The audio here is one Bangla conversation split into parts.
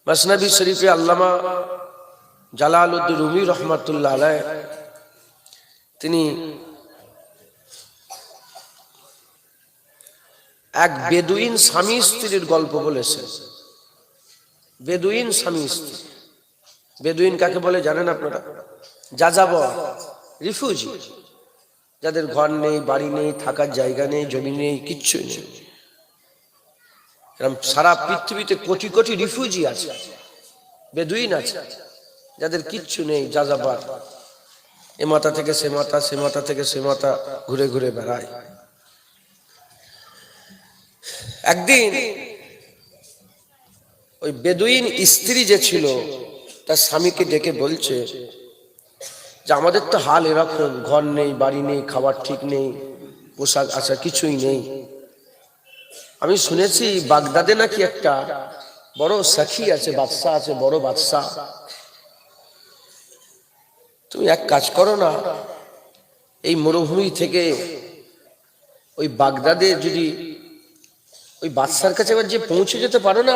মসনবী শরীফে আল্লামা জালালউদ্দিন রুমি রহমাতুল্লাহ আলাইহ তিনি এক বেদুইন স্বামী স্ত্রীর গল্প বলেছেন। বেদুইন স্বামী স্ত্রী। বেদুইন কাকে বলে জানেন আপনারা? যাযাবর, রিফিউজি, যাদের ঘর নেই, বাড়ি নেই, থাকার জায়গা নেই, জমি নেই, কিচ্ছু নেই। এরকম সারা পৃথিবীতে কোটি কোটি রিফিউজি আছে, বেদুইন আছে, যাদের কিচ্ছু নেই, যাযাবর। এ মাথা থেকে সে মাথা, সে মাথা থেকে সে মাথা ঘুরে ঘুরে বেড়ায়। একদিন ওই বেদুইন স্ত্রী যে ছিল তার স্বামীকে ডেকে বলছে যে আমাদের তো হাল এরকম, ঘর নেই, বাড়ি নেই, খাবার ঠিক নেই, পোশাক আশাক কিছুই নেই। আমি শুনেছি বাগদাদে নাকি একটা বড় সাখী আছে, বাদশা আছে, বড় বাদশা। তুমি এক কাজ করো না, এই মরুভূমি থেকে ওই বাগদাদে যদি ওই বাদশার কাছে এবার যে পৌঁছে যেতে পারো না,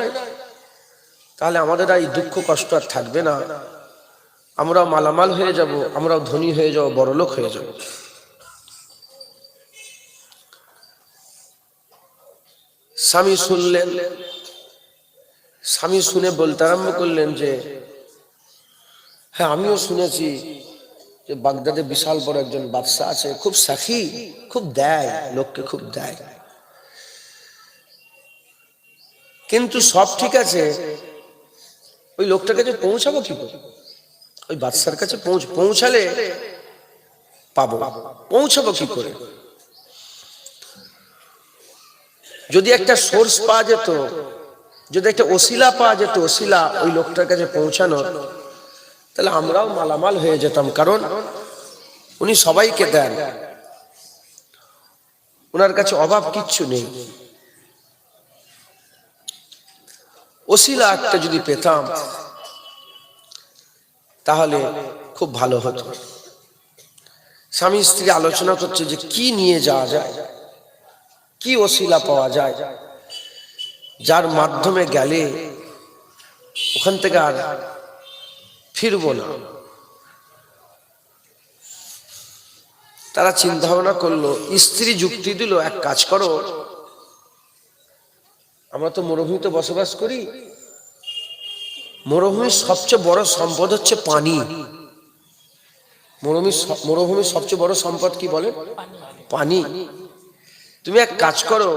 তাহলে আমাদের এই দুঃখ কষ্ট আর থাকবে না, আমরাও মালামাল হয়ে যাব, আমরাও ধনী হয়ে যাব, বড়লোক হয়ে যাব। স্বামী শুনলেন, স্বামী শুনে বলতে আরম্ভ করলেন যে হ্যাঁ, আমিও শুনেছি যে বাগদাদে বিশাল বড় একজন বাদশা আছে, খুব সাখী, খুব দেয়, লোককে খুব দেয়। কিন্তু সব ঠিক আছে, ওই লোকটার কাছে পৌঁছাবো কি করে? ওই বাদশার কাছে পৌঁছালে পাবো, পৌঁছাবো কি করে? যদি একটা সোর্স পাওয়া যেত, যদি একটা ওসিলা পাওয়া যেত, ওসিলা ওই লোকটার কাছে পৌঁছানোর, তাহলে আমরাও মালামাল হয়ে যেতাম। কারণ উনি সবাইকে দেন, ওনার কাছে অভাব কিচ্ছু নেই। ওসিলা একটা যদি পেতাম তাহলে খুব ভালো হতো। স্বামী স্ত্রী আলোচনা করছে যে কি নিয়ে যাওয়া যায়, কি ওসিলা পাওয়া যায়, যার মাধ্যমে গেলে ওখান থেকে আর ফিরবো না। তারা চিন্তা ভাবনা করলো। স্ত্রী যুক্তি দিল, এক কাজ করো, আমরা তো মরুভূমিতে বসবাস করি, মরুভূমির সবচেয়ে বড় সম্পদ হচ্ছে পানি। মরুভূমির সবচেয়ে বড় সম্পদ কি বলে? পানি। তুমি এক কাজ করো,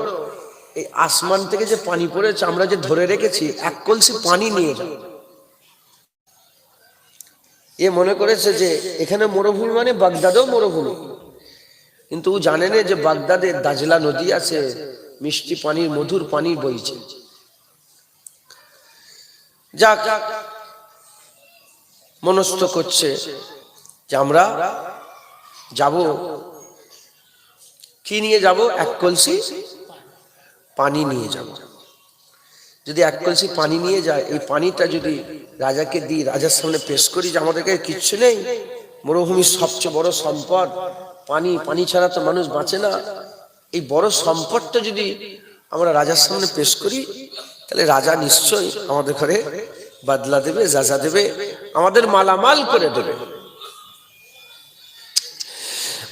এই আসমান থেকে যে পানি পড়েছে আমরা যে ধরে রেখেছি, এক কলসি পানি নিয়ে যাও। এ মনে করেছে যে এখানে মরুভূমি মানে বাগদাদেও মরুভূমি, কিন্তু ও জানে না যে বাগদাদে দাজলা নদী আছে, মিষ্টি পানির, মধুর পানি বইছে। যাক, মনস্থ করছে যে আমরা যাব। কি নিয়ে যাব? এক কলসি পানি নিয়ে যাব। যদি এক কলসি পানি নিয়ে যায়, এই পানিটা যদি রাজাকে দিই, রাজার সামনে পেশ করি যে আমাদের কাছে কিচ্ছু নেই, মরুভূমির সবচেয়ে বড় সম্পদ পানি, পানি ছাড়া তো মানুষ বাঁচে না, এই বড় সম্পদটা যদি আমরা রাজার সামনে পেশ করি, তাহলে রাজা নিশ্চয়ই আমাদের ঘরে বদলা দেবে, যাজা দেবে, আমাদের মালামাল করে দেবে।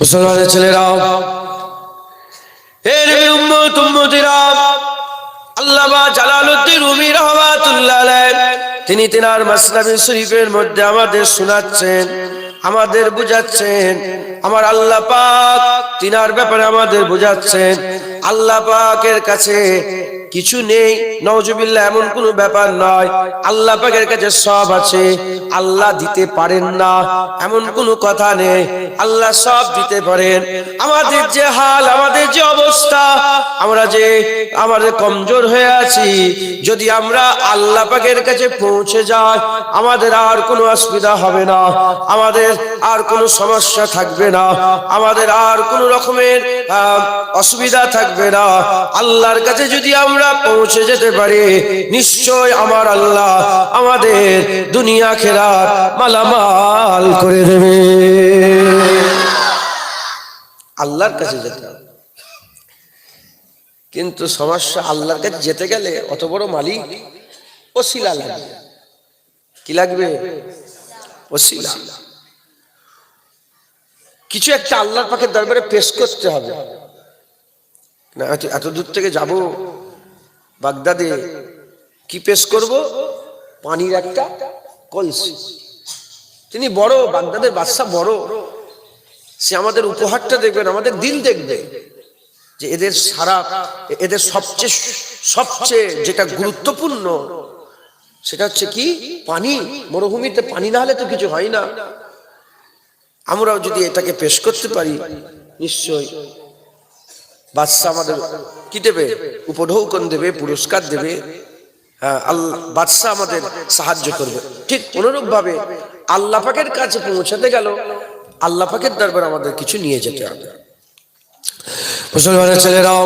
মুসলমানের ছেলেরা, হে নবীর উম্মত উম্মতিরা, আল্লামা জালালউদ্দিন রুমি রাহমাতুল্লাহ আলাইহ তিনি তিনার মাসনাবি শরীফের মধ্যে আমাদের শোনাচ্ছেন, আমাদের বুঝাচ্ছেন। আমার আল্লাহ পাক তিনার ব্যাপারে আমাদের বুঝাচ্ছেন, আল্লাহ পাকের কাছে কিছু নেই, নাউজুবিল্লাহ, এমন কোন ব্যাপার নয়। আল্লাহ পাকের কাছে সব আছে। আল্লাহ দিতে পারেন না এমন কোন কথা নেই, আল্লাহ সব দিতে পারেন। আমাদের যে হাল, আমাদের যে অবস্থা, আমরা যে আমাদের কমজোর হয়ে আছি, যদি আমরা আল্লাহ পাকের কাছে পৌঁছে যাই, আমাদের আর কোনো অসুবিধা হবে না, আমাদের আর কোনো সমস্যা থাকবে না, আমাদের আর কোনো রকমের অসুবিধা থাকবে না। আল্লাহর কাছে যদি আমরা পৌঁছে যেতে পারি, নিশ্চয় আমার আল্লাহ আমাদের দুনিয়া আখিরাত মালামাল করে দেবে। আল্লাহর কাছে যেতে হবে, কিন্তু সমস্যা, আল্লাহর কাছে যেতে গেলে অত বড় মালিক ওসিলা লাগে। কি লাগবে? ওসিলা। কিছু একটা আল্লাহর পাকের দরবারে পেশ করতে হবে না। এত দূর থেকে যাব বাগদাদে, কি পেশ করব? পানির একটা কলসি। তিনি বড়, বাগদাদের বাদশা বড়, সে আমাদের উপহারটা দেখবেন, আমাদের দিল দেখবে যে এদের সারা, এদের সবচেয়ে যেটা গুরুত্বপূর্ণ সেটা হচ্ছে কি? পানি। মরুভূমিতে পানি না হলে তো কিছু হয় না। আমরাও যদি এটাকে পেশ করতে পারি, নিশ্চয় বাদশা আমাদের কি দেবে? উপঢৌকন দেবে, পুরস্কার দেবে। হ্যাঁ, আল্লাহ বাদশা আমাদের সাহায্য করবে। ঠিক অনুরূপ ভাবে আল্লাহ পাকের কাছে পৌঁছাতে গেল, আল্লাহ পাকের দরবারে আমাদের কিছু নিয়ে যেতে হবে। মুসলমানের ছেলেরাও,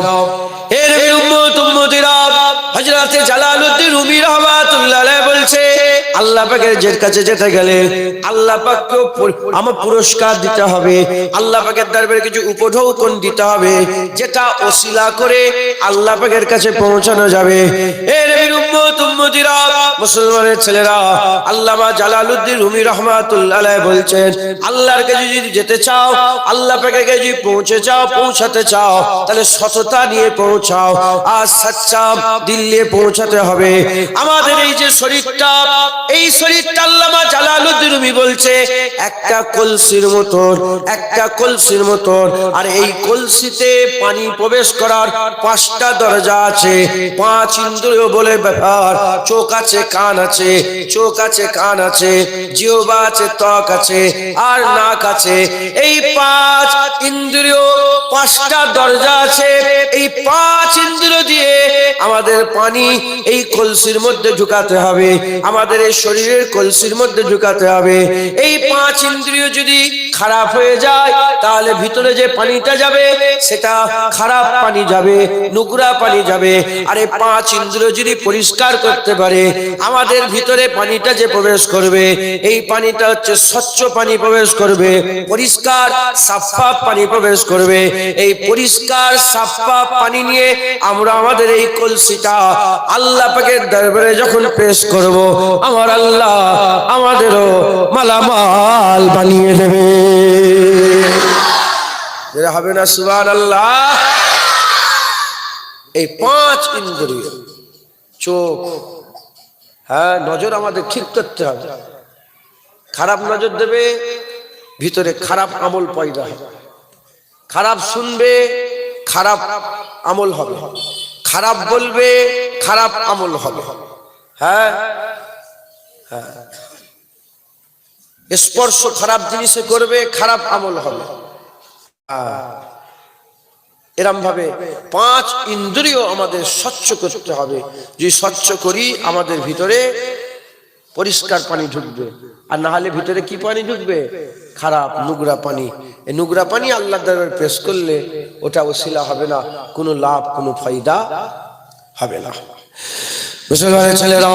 এর উম্মত উম্মতিরা, হযরত জালালউদ্দিন রুমি রাহমাতুল্লাহ আলাইহি বলছে, আল্লাহ পাকের কাছে যেতে গেলে আল্লাহ পাককে আমার পুরস্কার দিতে হবে, আল্লাহ পাকের দরবারে কিছু উপঢৌকন দিতে হবে, যেটা ওসিলা করে আল্লাহ পাকের কাছে পৌঁছানো যাবে। এর উম্মত উম্মতিরা, মুসলমানের ছেলেরা, আল্লামা জালালউদ্দিন রুমি রাহমাতুল্লাহ আলাইহি বলছেন, আল্লাহর কাছে যদি যেতে চাও, আল্লাহ পাকের কাছে যদি পৌঁছাতে চাও, তাহলে সততা নিয়ে পৌঁছাও, আর সচ্চা দিল নিয়ে পৌঁছাতে হবে। আমাদের এই যে শরীরটা, এই শরীরটা আল্লামা জালালউদ্দিন রুমি বলছে একটা কলসির মতন, আর এই কলসিতে পানি প্রবেশ করার 5টা দরজা আছে, 5 ইন্দ্রিয় বলে ব্যাপার। চোখ আছে, কান আছে, জিহ্বা আছে, ত্বক আছে, আর নাক আছে। এই 5 ইন্দ্রিয়, 5টা দরজা আছে। এই 5 ইন্দ্রিয় দিয়ে আমাদের পানি এই কলসির মধ্যে ঢুকাতে হবে, আমাদের এই শরীরের কলসির মধ্যে ঢুকাতে হবে। এই 5 ইন্দ্রিয় যদি খারাপ হয়ে যায়, তাহলে ভিতরে যে পানিটা যাবে সেটা খারাপ পানি যাবে, নোংরা পানি যাবে। আর এই 5 ইন্দ্রিয় যদি পরিষ্কার করতে পারে, আমাদের ভিতরে পানিটা যে প্রবেশ করবে, এই পানিটা হচ্ছে স্বচ্ছ পানি প্রবেশ করবে, পরিষ্কার সাফা পানি প্রবেশ করবে। এই পরিষ্কার সাফা পানি নিয়ে আমরা আমাদের এই কলসিটা আল্লাহ পাকের দরবারে যখন পেশ করব, আমার আল্লাহ আমাদেরও মালামাল বানিয়ে দেবে। এরা হবে না সুবহানাল্লাহ? এই 5 ইন্দ্রিয়, চোখ, হ্যাঁ, নজর আমাদের ঠিক করতে হবে। খারাপ নজর দেবে, ভিতরে খারাপ আমল পয়দা হবে। খারাপ শুনবে, খারাপ আমল হবে। খারাপ বলবে, খারাপ আমল হবে। হ্যাঁ, স্পর্শ খারাপ জিনিসে করবে, খারাপ আমল হবে। এরম ভাবে 5 ইন্দ্রিয় আমাদের স্বচ্ছ করতে হবে। যদি স্বচ্ছ করি, আমাদের ভিতরে পরিষ্কার পানি ঢুকবে, আর না হলে ভিতরে কি পানি ঢুকবে? খারাপ নোংরা পানি। এই নোংরা পানি আল্লাহর দরবারে পেশ করলে ওটা ওসিলা হবে না, কোনো লাভ, কোনো ফায়দা হবে না। মুসলমানের ছেলেরা,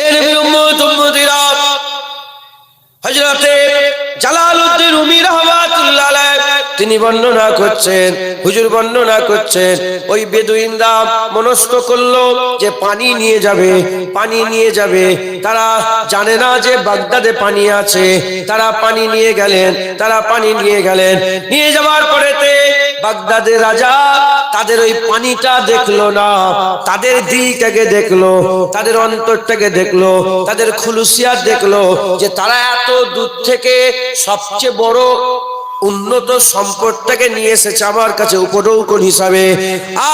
এর উম্মত উম্মতিরা, হযরত জালালউদ্দিন রুমি রাহমাতুল্লাহ আলাইহি তিনি বর্ণনা করছেন, হুজুর বর্ণনা করছেন, ওই বেদুইনরা মনস্থ করলো যে পানি নিয়ে যাবে। তারা জানে না যে বাগদাদে পানি আছে। তারা পানি নিয়ে গেলেন। নিয়ে যাওয়ার পরেতে বাগদাদের রাজা তাদের ওই পানিটা দেখলো না, তাদের দিলটাকে দেখলো, তাদের অন্তরটাকে দেখলো, তাদের খুলুসিয়াত দেখলো, যে তারা এত দূর থেকে সবচেয়ে বড় উন্নত সম্পদটাকে নিয়ে এসেছে আমার কাছে উপঢৌকন হিসাবে।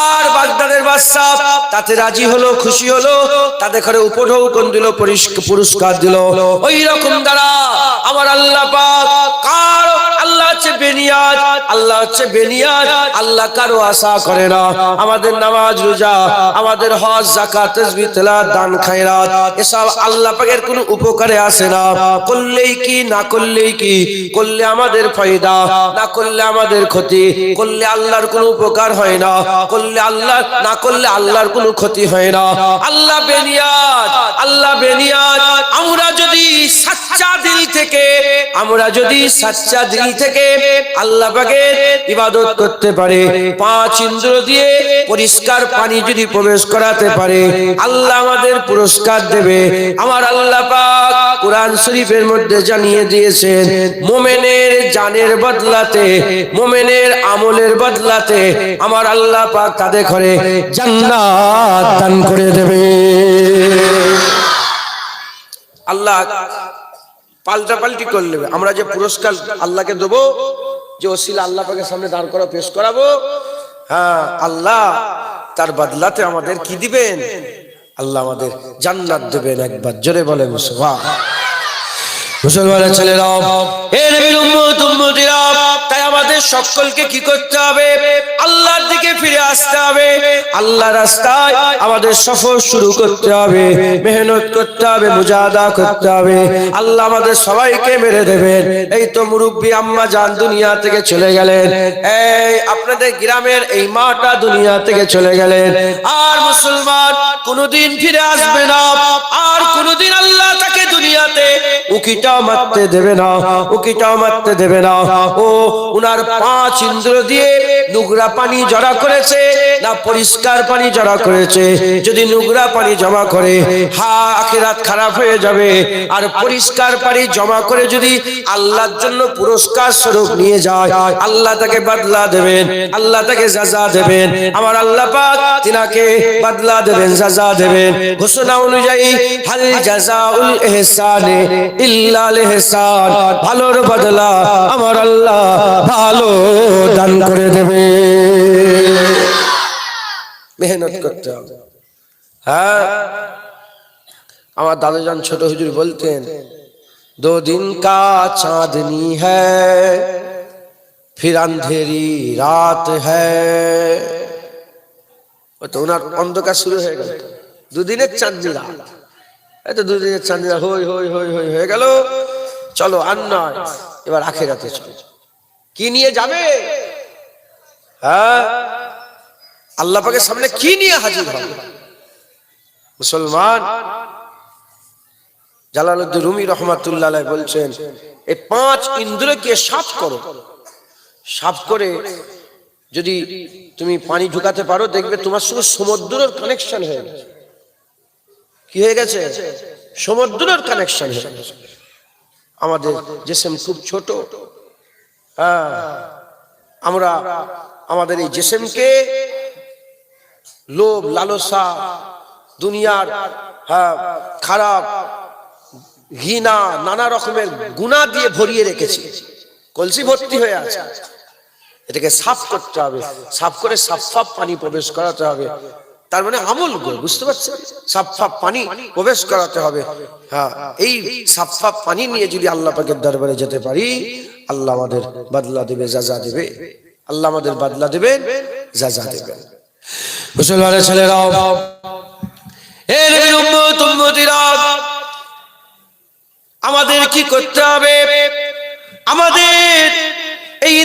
আর বাগদাদের বাদশা তাতে রাজি হলো, খুশি হলো, তাদের ঘরে উপঢৌকন দিল, পুরস্কার দিল। ওই রকম দ্বারা আমার আল্লাহ পাক, কার আল্লাহ হচ্ছে বেনিয়াজ, আল্লাহ কারো আশা করে না। আমাদের নামাজ, রোজা, আমাদের হজ, যাকাত, তাসবিহ, তেলাওয়াত, দান, খায়রাত, এসব আল্লাহ পাকের কোনো উপকারে আসে না। করলেই কি, না করলেই কি, করলে আমাদের ফায়দা, না করলে আমাদের ক্ষতি। করলে আল্লাহর কোনো উপকার হয় না, না করলে আল্লাহর কোনো ক্ষতি হয় না। আল্লাহ বেনিয়াজ। আমরা যদি সচ্চা দিল থেকে আল্লাহ পাকের ইবাদত করতে পারে, 5 ইন্দ্রিয় দিয়ে পরিষ্কার পানি যদি প্রবেশ করাতে পারে, আল্লাহ আমাদের পুরস্কার দেবে। আমার আল্লাহ পাক কুরআন শরীফের মধ্যে জানিয়ে দিয়েছেন, মুমিনের জানের বদলাতে, মুমিনের আমলের বদলাতে আমার আল্লাহ পাক তাদের ঘরে জান্নাত দান করে দেবে। আল্লাহ পাল্টাপাল্টি করে নেবে। আমরা যে পুরস্কার আল্লাহকে দেবো, যে ওসিলা আল্লাহ পাকের সামনে দাঁড় করা পেশ করাবো, হ্যাঁ আল্লাহ তার বদলাতে আমাদের কি দিবেন? আল্লাহ আমাদের জান্নাত দেবেন। একবার জোরে বলেন সুবহানাল্লাহ। মুসলমানের ছেলেরা, এর নবীর উম্মত উম্মতিরা, তাই আমাদের সকলকে কি করতে হবে? আল্লাহর দিকে ফিরে আসতে হবে। আল্লাহর রাস্তায় আমাদের সফর শুরু করতে হবে, মেহনত করতে হবে, মুজাহাদা করতে হবে। আল্লাহ আমাদের সবাইকে মেরে দেবেন। এই তো মুরব্বী আম্মা জান দুনিয়া থেকে চলে গেলেন, এই আপনাদের গ্রামের এই মাটা দুনিয়া থেকে চলে গেলেন। আর মুসলমান কোনোদিন ফিরে আসবে না, আর কোনোদিন আল্লাহ তাকে দুনিয়াতে উকিটা মারতে দেবে না, উকিটাও মারতে দেবে না। ও উনার 5 ইন্দ্র দিয়ে নোংরা পানি জড়া করেছে না পরিষ্কার পানি জড়া করেছে? যদি নোংরা পানি জমা করে, আখিরাত খারাপ হয়ে যাবে। আর পরিষ্কার পানি জমা করে যদি আল্লাহর জন্য পুরস্কার স্বরূপ নিয়ে যায়, আল্লাহ তাকে বদলা দেবেন, আল্লাহ তাকে সাজা দেবেন। আমার আল্লাহ পাক তিনাকে বদলা দেবেন, সাজা দেবেন। ঘোষণা অনুযায়ী হাল জাযাউল ইহসানে ইল্লা ইহসান, ভালোর বদলা আমার আল্লাহ ভালো দান করে দেবে। মেহনত করতে হবে। হ্যাঁ, আমার দাদাজান ছোট হুজুর বলতেন, 2 दिन का चांदनी है फिर अंधेरी रात है। তো ওনার অন্ধকার শুরু হয়ে গেল। 2 দিনের চাঁদনি রাত, এই তো 2 দিনের চাঁদনি রাত হই হই হই হই হয়ে গেল। চলো আর নয়, এবার আখিরাতে চলো। কি নিয়ে যাবে? হ্যাঁ, আল্লাহ পাকের সামনে কি নিয়ে হাজির হবে মুসলমান? জালালউদ্দিন রুমি রহমাতুল্লাহ আলাইহি বলছেন, এই 5 ইন্দ্রকে সাফ করো। সাফ করে যদি তুমি পানি ঢুকাতে পারো, দেখবে তোমার সঙ্গে সমুদ্রের কানেকশন হয়ে গেছে। কি হয়ে গেছে? সমুদ্রের কানেকশন হয়ে গেছে। আমাদের জিসম খুব ছোট। হ্যাঁ, আমরা আমাদের এই জিসমকে লোভ, লালসা, দুনিয়ার খারাপ, ঘৃণা, নানা রকমের গুনাহ দিয়ে ভরিয়ে রেখেছি, কলসি ভর্তি হয়ে আছে। এটাকে সাফ করতে হবে। সাফ করে সাফ পানি প্রবেশ করাতে হবে। তার মানে আমল করে, বুঝতে পারছেন? সাফ পানি প্রবেশ করাতে হবে। হ্যাঁ, এই সাফ পানি নিয়ে যদি আল্লাহ পাকের দরবারে যেতে পারি, আল্লাহ আমাদের বদলা দেবে, সাজা দেবে। আল্লাহ আমাদের বদলা দেবেন, সাজা দেবেন। মুসলমানের ছেলেরা, এর উম্মত উম্মতিরা, আমাদের কি করতে হবে? আমাদের এই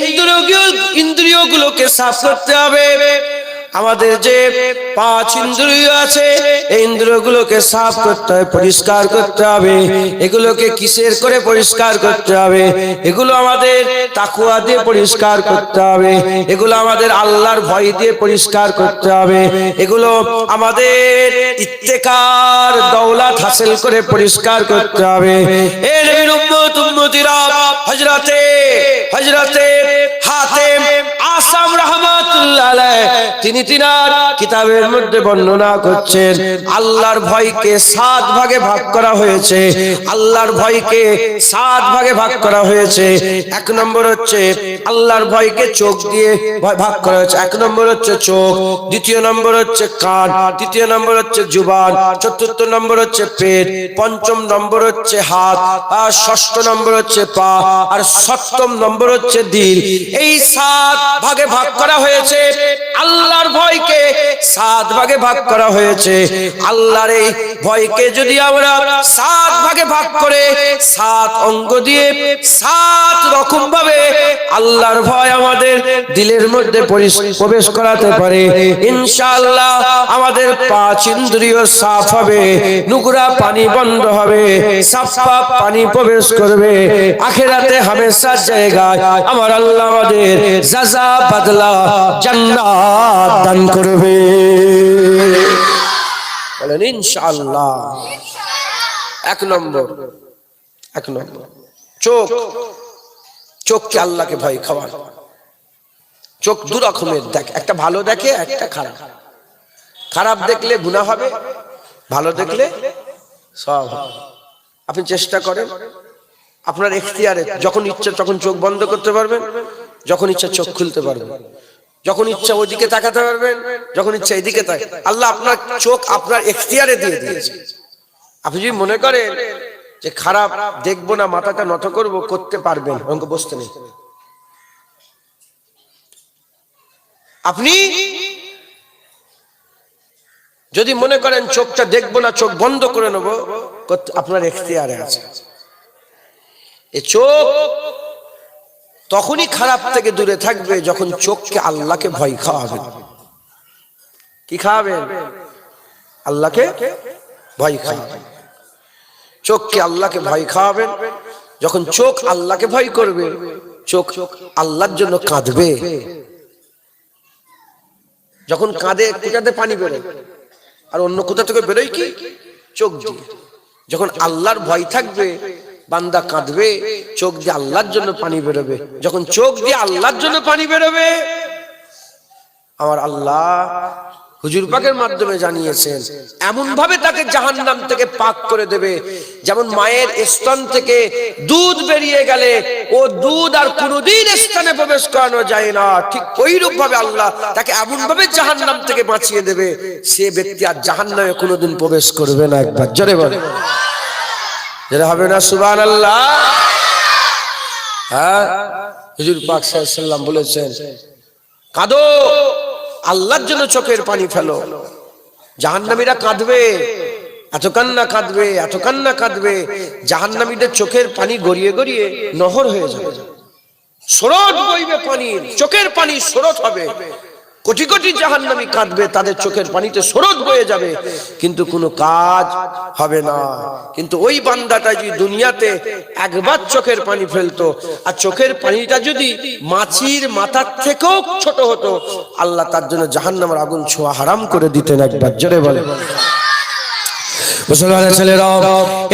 ইন্দ্রিয়গুলোকে সাফ করতে হবে। আমাদের যে 5 ইন্দ্রিয় আছে, এই ইন্দ্রিয়গুলোকে সাফ করতে হবে, পরিষ্কার করতে হবে। এগুলোকে কিসের করে পরিষ্কার করতে হবে? এগুলো আমাদের তাকওয়া দিয়ে পরিষ্কার করতে হবে। এগুলো আমাদের আল্লাহর ভয় দিয়ে পরিষ্কার করতে হবে। এগুলো আমাদের ইত্তেকার দৌলত হাসিল করে পরিষ্কার করতে হবে। এর উম্মত উম্মতিরা, হযরতে হাতেম আসাম রাহমাতুল্লাহ আলাইহি তিনি তিনার কিতাবের মধ্যে বর্ণনা করছেন, আল্লাহর ভয়কে 7 ভাগে ভাগ করা হয়েছে। আল্লাহর ভয়কে 7 ভাগে ভাগ করা হয়েছে। 1 নম্বর হচ্ছে আল্লাহর ভয়কে চোখ দিয়ে ভাগ করা হয়েছে। 1 নম্বর হচ্ছে চোখ, 2 নম্বর হচ্ছে কান, 3 নম্বর হচ্ছে জুবান, 4 নম্বর হচ্ছে পেট, 5 নম্বর হচ্ছে হাত, আর 6 নম্বর হচ্ছে পা, আর 7 নম্বর হচ্ছে দিল। এই 7 ভাগে ভাগ করা হয়েছে। আল্লাহর ভয়কে 7 ভাগে ভাগ করা হয়েছে। আল্লাহর এই ভয়কে যদি আমরা 7 ভাগে ভাগ করে 7 অঙ্গ দিয়ে 7 রকম ভাবে আল্লাহর ভয় আমাদের দিলের মধ্যে প্রবেশ করাতে পারে, ইনশাআল্লাহ আমাদের 5 ইন্দ্রিয় সাফ হবে, নোংরা পানি বন্ধ হবে, সাফ পানি প্রবেশ করবে। আখিরাতে হামেশার জায়গায় আমার আল্লাহ আমাদের সাজা বদলা জান্নাত দান করবে। বলেন ইনশাআল্লাহ। 1 নম্বর এক নম্বর চোখ, চোখকে আল্লাহকে ভয় খাওয়ান। চোখ দু রকমের দেখে, একটা ভালো দেখে, একটা খারাপ। খারাপ দেখলে গুনাহ হবে, ভালো দেখলে সওয়াব হবে। আপনি চেষ্টা করেন আপনার এখতিয়ারে, যখন ইচ্ছা তখন চোখ বন্ধ করতে পারবেন, যখন ইচ্ছা চোখ খুলতে পারবেন, যখন ইচ্ছা ওইদিকে তাকাতে পারবেন, যখন ইচ্ছা এদিকে তাকাতে। আল্লাহ আপনার চোখ আপনার এখতিয়ারে দিয়ে দিয়েছে। আপনি যদি মনে করেন যে খারাপ দেখবো না, মাথাটা নত করব, করতে পারবেন, অঙ্ক বসতে নেই। আপনি যদি মনে করেন চোখটা দেখবো না, চোখ বন্ধ করে নেব, আপনার এখতিয়ারে আছে। এই চোখ তখনই খারাপ থেকে দূরে থাকবে যখন চোখকে আল্লাহকে ভয় খাওয়াবেন। কি খাওয়াবেন? আল্লাহকে ভয় খাওয়াবেন। চোখকে আল্লাহকে ভয় খাওয়াবেন। যখন চোখ আল্লাহকে ভয় করবে, চোখ আল্লাহর জন্য কাঁদবে। যখন কাঁদে কোথাতে পানি বেরোয়, আর অন্য কোথা থেকে বেরোয় কি? চোখ দিয়ে। যখন আল্লাহর ভয় থাকবে, বান্দা কাঁদবে, চোখ দিয়ে আল্লাহর জন্য পানি বেরোবে। যখন চোখ দিয়ে আল্লাহর জন্য পানি বেরোবে, আমার আল্লাহ হুজুর পাকের মাধ্যমে জানিয়েছেন এমন ভাবে তাকে জাহান্নাম থেকে পাক করে দেবে, যেমন মায়ের স্তন থেকে দুধ বেরিয়ে গেলে ও দুধ আর কোনোদিন স্তনে প্রবেশ করানো যায় না, ঠিক ওইরূপ ভাবে আল্লাহ তাকে এমন ভাবে জাহান্নাম থেকে বাঁচিয়ে দেবে, সে ব্যক্তি আর জাহান্নামে কোনোদিন প্রবেশ করবে না। একবার জোরে বলে যেটা হবে না সুবহানাল্লাহ। হ্যাঁ, হুজুর পাক সাল্লাল্লাহু আলাইহি ওয়াসাল্লাম বলেছেন, কাঁদো, আল্লাহর জন্য চোখের পানি ফেলো। জাহান্নামীরা কাঁদবে, এত কান্না কাঁদবে, এত কান্না কাঁদবে, জাহান্নামীদের চোখের পানি গড়িয়ে গড়িয়ে নহর হয়ে যাবে, স্রোত বইবে পানির, চোখের পানি স্রোত হবে। কোটি কোটি জাহান্নামী কাঁদবে, তাদের চোখের পানিতে স্রোত বয়ে যাবে, কিন্তু কোনো কাজ হবে না। কিন্তু ওই বান্দাটা যদি দুনিয়াতে একবার চোখের পানি ফেলতো, আর চোখের পানিটা যদি মাছির মাথার থেকেও ছোট হতো, আল্লাহ তার জন্য জাহান্নামের আগুন ছোঁয়া হারাম করে দিতেন। একবার জোরে বলে মুসলমানের ছেলেরা,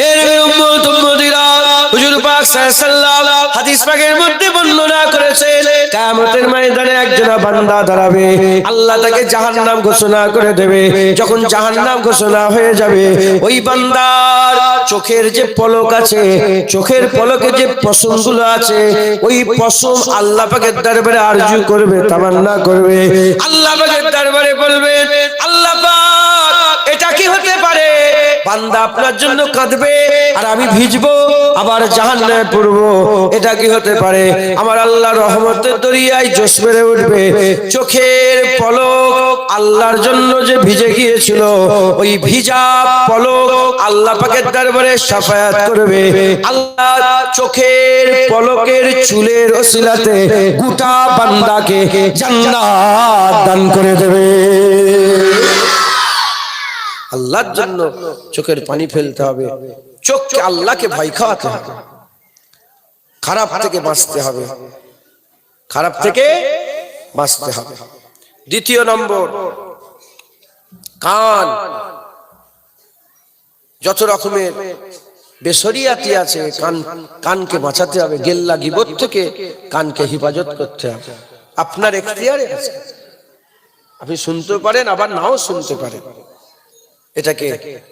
এর উম্মত উম্মতিরা, হুজুর পাক সাল্লাল্লাহু আলাইহি ওয়াসাল্লাম হাদিস পাকের মধ্যে বর্ণনা করেছেন, কিয়ামতের ময়দানে একজন বান্দা দাঁড়াবে, আল্লাহ তাকে জাহান্নাম ঘোষণা করে দেবে। যখন জাহান্নাম ঘোষণা হয়ে যাবে, ওই বান্দার চোখের যে পলক আছে, চোখের পলকে যে পশমগুলো আছে, ওই পশম আল্লাহ পাকের দরবারে আরজু করবে, তামান্না করবে। আল্লাহ পাকের দরবারে বলবে, আল্লাহ পাক, এটা কি হতে পারে? বান্দা আপনার জন্য কাঁদবে আর আমি ভিজবো, আবার জাহান্নামে পড়বো, এটা কি হতে পারে? আমার আল্লাহর রহমতের দরিয়ায় জোশ মেরে উঠবে। চোখের পলক আল্লাহর জন্য যে ভিজে গিয়েছিল, ওই ভিজা পলক আল্লাহ পাকের দরবারে শাফায়াত করবে। আল্লাহ চোখের পলকের চুলের ওসিলাতে গোটা বান্দাকে জান্নাত দান করে দেবে। আল্লাহর জন্য চোখের পানি ফেলতে হবে, চোখকে আল্লাহকে ভয় খাওয়াতে হবে, খারাপ থেকে বাঁচতে হবে, খারাপ থেকে বাঁচতে হবে। দ্বিতীয় নম্বর, কান। যত রকমের বেশরিয়াতি আছে, কানকে বাঁচাতে হবে। গেল্লা গীবত থেকে কানকে হেফাজত করতে হবে। আপনার এখতিয়ারে আছে, আপনি শুনতে পারেন, আবার নাও শুনতে পারেন। এটাকে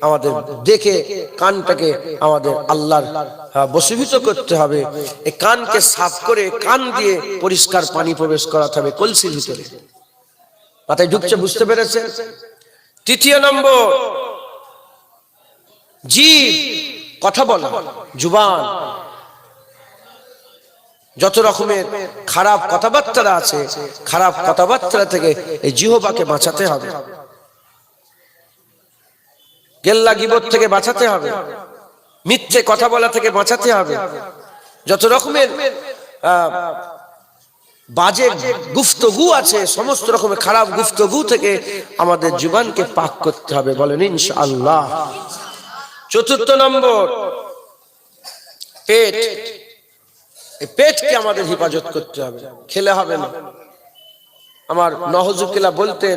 আমাদের দেখে কানটাকে আমাদের আল্লাহর বশীভূত করতে হবে। এই কানকে সাফ করে কান দিয়ে পরিষ্কার পানি প্রবেশ করাতে হবে কলসির ভিতরে। মাথায় ঢুকছে, বুঝতে পেরেছেন? তৃতীয় নম্বর, জিভ, কথা বলা, জুবান। যত রকমের খারাপ কথাবার্তা আছে, খারাপ কথাবার্তা থেকে এই জিহ্বাকে বাঁচাতে হবে, গেল্লা গীবত থেকে বাঁচাতে হবে, মিথ্যে কথা বলা থেকে বাঁচাতে হবে। যত রকমের বাজে গুফতগু আছে, সমস্ত রকমের খারাপ গুফতগু থেকে আমাদের জীবনকে পাক করতে হবে, বলেন ইনশাআল্লাহ। চতুর্থ নম্বর, পেট। এই পেটকে আমাদের হেফাজত করতে হবে, খেলে হবে না। আমার নহজুকিলা বলতেন,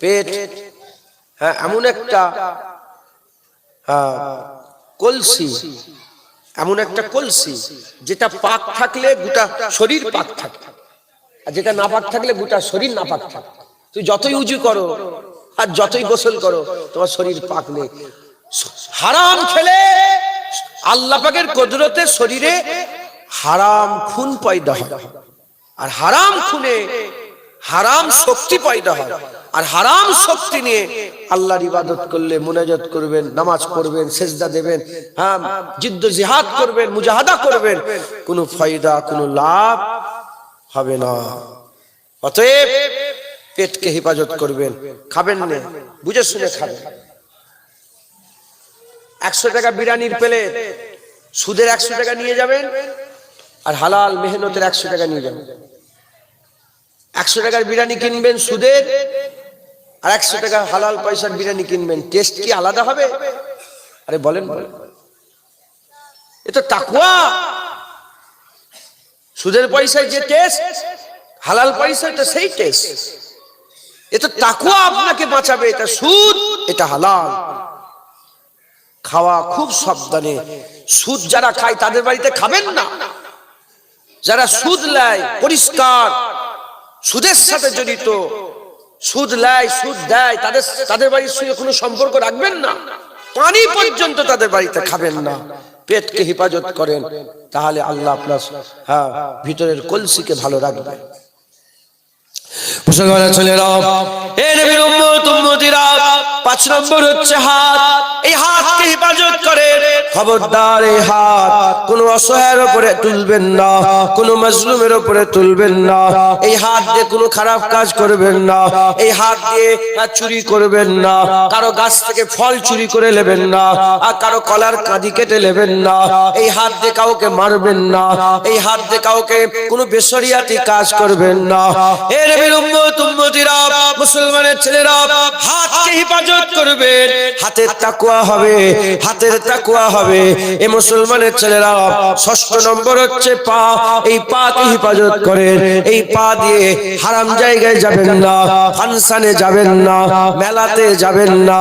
পেট এমন একটা কলসি, এমন একটা কলসি যেটা পাক থাকলে গোটা শরীর পাক থাকে, আর যেটা না পাক থাকলে গোটা শরীর না পাক থাকে। তুই যতই উজু করো আর যতই গোসল করো, তোমার শরীর পাক নেই। হারাম খেলে আল্লাহ পাকের কুদরতে শরীরে হারাম খুন পয়দা হয়, আর হারাম খুনে হারাম শক্তি পয়দা হয়। আর হারাম শক্তি নিয়ে আল্লাহর ইবাদত করলে, মুনাজাত করবেন, নামাজ পড়বেন, সেজদা দেবেন, হ্যাঁ জিদ্দ জিহাদ করবেন, মুজাহাদা করবেন, কোনো ফায়দা কোনো লাভ হবে না। অতএব পেটকে হেফাজত করবেন, খাবেন না বুঝে শুনে খাবেন। 100 টাকা বিরিয়ানির প্লেট সুদের 100 টাকা নিয়ে যাবেন, আর হালাল মেহনতের 100 টাকা নিয়ে যাবেন। 100 টাকার বিরিয়ানি কিনবেন সুদের, আর 100 টাকা হালাল পয়সার বিরিয়ানি কিনবেন, টেস্ট কি আলাদা হবে? আরে বলেন বলেন, এ তো তাকওয়া। সুদের পয়সায় যে টেস্ট, হালাল পয়সায় তো সেই টেস্ট। এ তো তাকওয়া আপনাকে বাঁচাবে। এটা সুদ, এটা হালাল। খাওয়া খুব সাবধানে। সুদ যারা খায় তাদের বাড়িতে খাবেন না। যারা সুদ নেয় পরিষ্কার, সুদের সাথে জড়িত, সুদ নেয় সুদ দেয়, তাদের বাড়ির সঙ্গে কোনো সম্পর্ক রাখবেন না। পানি পর্যন্ত তাদের বাড়িতে খাবেন না। পেটকে হেফাজত করেন, তাহলে আল্লাহ আপনার ভিতরের কলসিকে ভালো রাখবে। মুসলমান ছেলেরা, এ নবীর উম্মত উম্মতিরা, 5 নম্বর হচ্ছে হাত। এই হাতকে হেফাজত করেন। খবরদার, এই হাত কোন অসহায়ের উপরে তুলবেন না, কোন মাজলুমের উপরে তুলবেন না। এই হাত দিয়ে কোনো খারাপ কাজ করবেন না। এই হাত দিয়ে চুরি করবেন না, কারো গাছ থেকে ফল চুরি করে নেবেন না, আর কারো কলার কাঁদি কেটে নেবেন না। এই হাত দিয়ে কাউকে মারবেন না। এই হাত দিয়ে কাউকে কোনো বেশরিয়াতি কাজ করবেন না। এ নবীর উম্মত উম্মতিরা, মুসলমানের ছেলেরা, হাতকে হেফাজত করবেন। হাতের তাকওয়া হবে, হাতের তাকওয়া হবে। এ মুসলমানের ছেলেরা, 6 নম্বর হচ্ছে পা। এই পাকে হেফাজত করেন। এই পা দিয়ে হারাম জায়গায় যাবেন না, ফাংশনে যাবেন না, মেলাতে যাবেন না,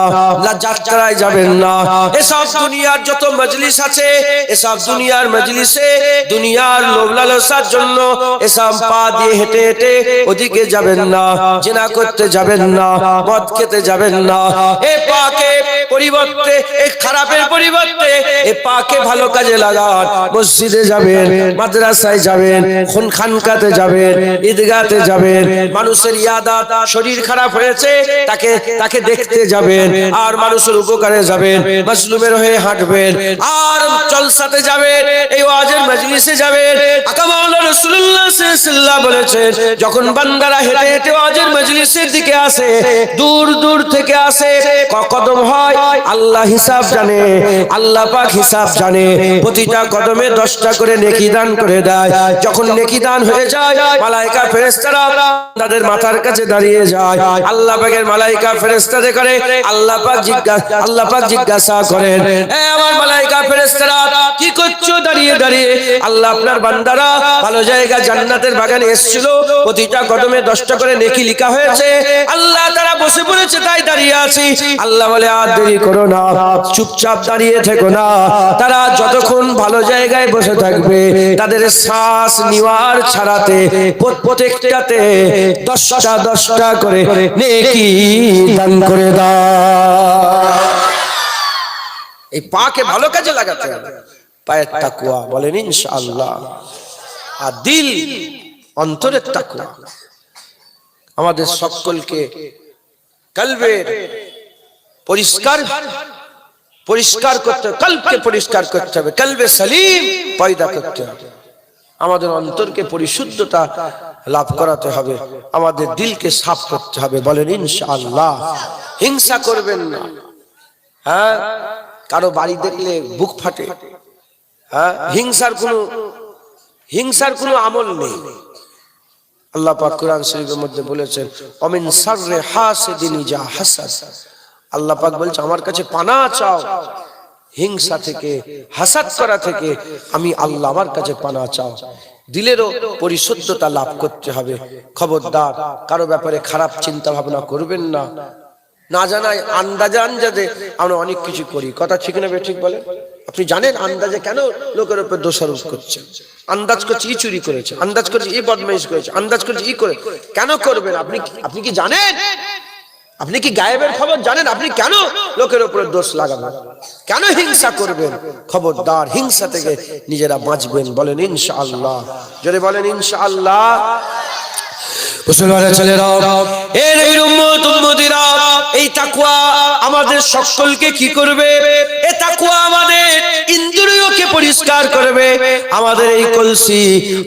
যাত্রায় যাবেন না। এসব দুনিয়ার যত মজলিস আছে, এসব দুনিয়ার মজলিসে দুনিয়ার লোভ লালসার জন্য এসব পা দিয়ে হেঁটে হেঁটে ওদিকে যাবেন না, জিনা করতে যাবেন না, মদ খেতে যাবেন না। এ পাকে পরিবর্তে, এই খারাপের পরিবর্তে এই পাকে ভালো কাজে লাগান। মসজিদে যাবেন, মাদ্রাসায় যাবেন, খানকাতে যাবেন, ঈদগাতে যাবেন। মানুষের ইয়াদাত, শরীর খারাপ হয়েছে, তাকে দেখতে যাবেন, আর মানুষের উপকারে যাবেন, মাজলুমের হয়ে হাঁটবেন, আর জলসাতে যাবেন, এই ওয়াজের মজলিসে যাবেন। আকা মাওলানা রাসূলুল্লাহ সাল্লাল্লাহু আলাইহি ওয়াসাল্লাম বলেছেন, যখন বান্দারা হেঁটে হেঁটে ওয়াজের মজলিসের দিকে আসে, দূর দূর থেকে আসে, কদম হয়, আল্লাহ হিসাব জানে, আল্লাহ পাক হিসাব জানে। প্রতিটা কদমে 10টা করে নেকি দান করে দেয়। যখন নেকি দান হয়ে যায়, মালায়েকা ফেরেশতারা তাদের মাথার কাছে দাঁড়িয়ে যায়। আল্লাহ পাকের মালায়েকা ফেরেশতাদের করে আল্লাহ পাক জিজ্ঞাসা করেন, এ আমার মালায়েকা ফেরেশতারা, কি করছো দাঁড়িয়ে দাঁড়িয়ে? আল্লাহ, আপনার বান্দারা ভালো জায়গা জান্নাতের বাগানে এসেছিল, প্রতিটা কদমে 10টা করে নেকি লেখা হয়েছে। আল্লাহ, তারা বসে পড়েছে তাই দাঁড়িয়ে আছি। আল্লাহ বলে, আর দেরি করো না, চুপচাপ দাঁড়িয়ে থেকো না। তারা যতক্ষণ ভালো জায়গায় বসে থাকবে, তাদের শ্বাস নেওয়ার ছাড়াতে প্রত্যেকটাতে 10টা করে নেকি দান করে দাও। এই পাকে ভালো কাজে লাগাতে হবে। পায়ের তাকওয়া বলেন ইনশাআল্লাহ। আর দিল, অন্তরের তাকওয়া। আমাদের সকলকে কলবের পরিষ্কার করতে হবে, কলবকে পরিষ্কার করতে হবে, কলবে সলিম পয়দা করতে হবে। আমাদের অন্তরকে পরিশুদ্ধতা লাভ করাতে হবে, আমাদের দিলকে সাফ করতে হবে। বলেন ইনশাআল্লাহ। হিংসা করবেন না। হ্যাঁ, কারো বাড়ি দেখলে বুক ফাটে। হ্যাঁ, হিংসার কোনো আমল নেই। আল্লাহ পাক কোরআন শরীফের মধ্যে বলেছেন, অমিন শাররি হাসিদিন ইযা হাসাদ। আল্লাহ পাক বলছে, আমার কাছে পানাহ চাও হিংসা থেকে, হাসাদ করা থেকে। আমি আল্লাহ, আমার কাছে পানাহ চাও। দিলেরও পরিশুদ্ধতা লাভ করতে হবে। খবরদার, কারো ব্যাপারে খারাপ চিন্তা ভাবনা করবেন না। না জানাই আন্দাজে আমরা অনেক কিছু করি, কথা ঠিক না ঠিক বলে? আপনি জানেন আন্দাজে কেন লোকের উপর দোষারোপ করছেন? আন্দাজ করছে ই চুরি করেছে, আন্দাজ করছে ই বদমাইশ করেছে, আন্দাজ করছে ই করে। কেন করবেন? আপনি কি জানেন? আপনি কি গায়েবের খবর জানেন? আপনি কেন লোকের উপরে দোষ লাগাবেন? কেন হিংসা করবেন? খবরদার, হিংসা থেকে নিজেরা বাঁচবেন। বলেন ইনশাআল্লাহ, জোরে বলেন ইনশাআল্লাহ। মুসলমানের ছেলেরা, এ নবীর উম্মত উম্মতিরা, এই তাকওয়া আমাদের সকলকে কি করবে? এই তাকওয়া আমাদের ইন্দ্রিয়কে পরিষ্কার করবে। আমাদের এই কলসি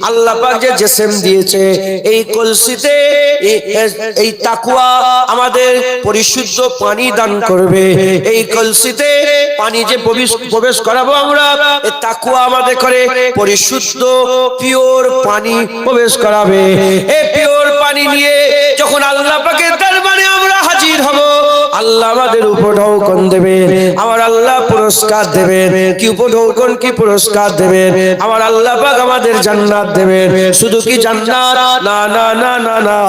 আল্লাহ পাক যে জিসম দিয়েছে, এই কলসিতে এই তাকওয়া আমাদের পরিশুদ্ধ পানি দান করবে। এই কলসিতে পানি যে প্রবেশ করাবো আমরা, এই তাকওয়া আমাদের করে পরিশুদ্ধ পিওর পানি প্রবেশ করাবে। এই পিওর পানি নিয়ে যখন আল্লাহ পাকের দরবারে আমরা হাজির হব, আল্লাহ আমাদের উপঢৌকন দেবেন, আমার আল্লাহ পুরস্কার দেবেন। কি উপঢৌকন, কি পুরস্কার দেবেন? আমার আল্লাহ পাক আমাদের জান্নাত দেবেন। শুধু কি জান্নাত? না না না না না,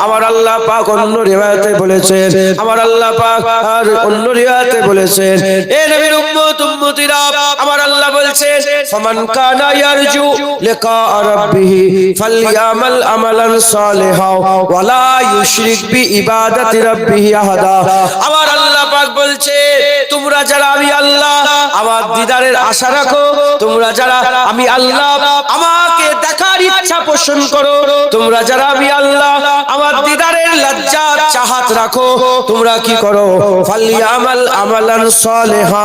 আমার আল্লাহ পাক অন্য রিওয়ায়াতে বলেছেন, আমার আল্লাহ পাক আর অন্য রিওয়ায়াতে বলেছেন, এ নবীর উম্মত উম্মতিরা, আমার আল্লাহ বলছেন, ফামান কানা ইয়ারজু লিকা রাব্বিহি ফালইয়ামাল আমালান সালিহা ওয়ালা ইউশরিক বিইবাদাতি রাব্বিহি আহাদা। আমার আল্লাহ পাক বলছে, তোমরা যারা আমি আল্লাহ আমার দিদারের আশা রাখো, তোমরা যারা আমি আল্লাহ আমাকে দেখার ইচ্ছা পোষণ করো, তোমরা যারা আমি আল্লাহ আমার দিদারের লজ্জা চাহাত রাখো, তোমরা কি করো? ফালইয়ামাল আমালান সালিহা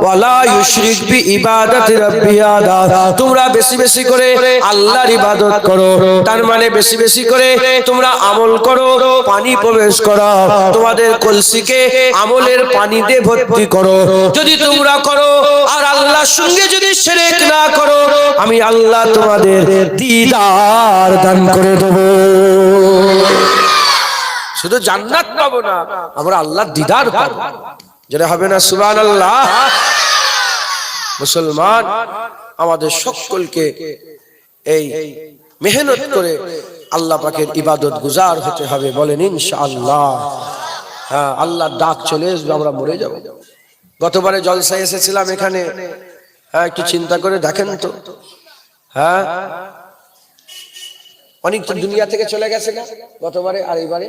ওয়ালা ইউশরিক বিইবাদাতি রাব্বিহি আহাদা। তোমরা বেশি বেশি করে আল্লাহর ইবাদত করো, তার মানে বেশি বেশি করে তোমরা আমল করো, পানি প্রবেশ করো, তোমাদের কলসিকে আমলের পানি দিয়ে ভর্তি করো। যদি তোমরা করো আর আল্লাহর সঙ্গে যদি শিরক না করো, আমি আল্লাহ তোমাদের দিদার দান করে দেব। শুধু জান্নাত পাবো না, আমরা আল্লাহর দিদার পাবো। যেটা হবে না সুবহানাল্লাহ। মুসলমান, আমাদের সকলকে এই মেহনত করে আল্লাহ পাকের ইবাদত গুজার হতে হবে। বলেন ইনশাআল্লাহ। হ্যাঁ, আল্লাহর ডাক চলে আসবে, আমরা মরে যাব। গতবারে জলসায় এসেছিলাম এখানে, হ্যাঁ, একটু চিন্তা করে দেখেন তো। হ্যাঁ, অনেক তো দুনিয়া থেকে চলে গেছে না গতবারে আর এইবারে।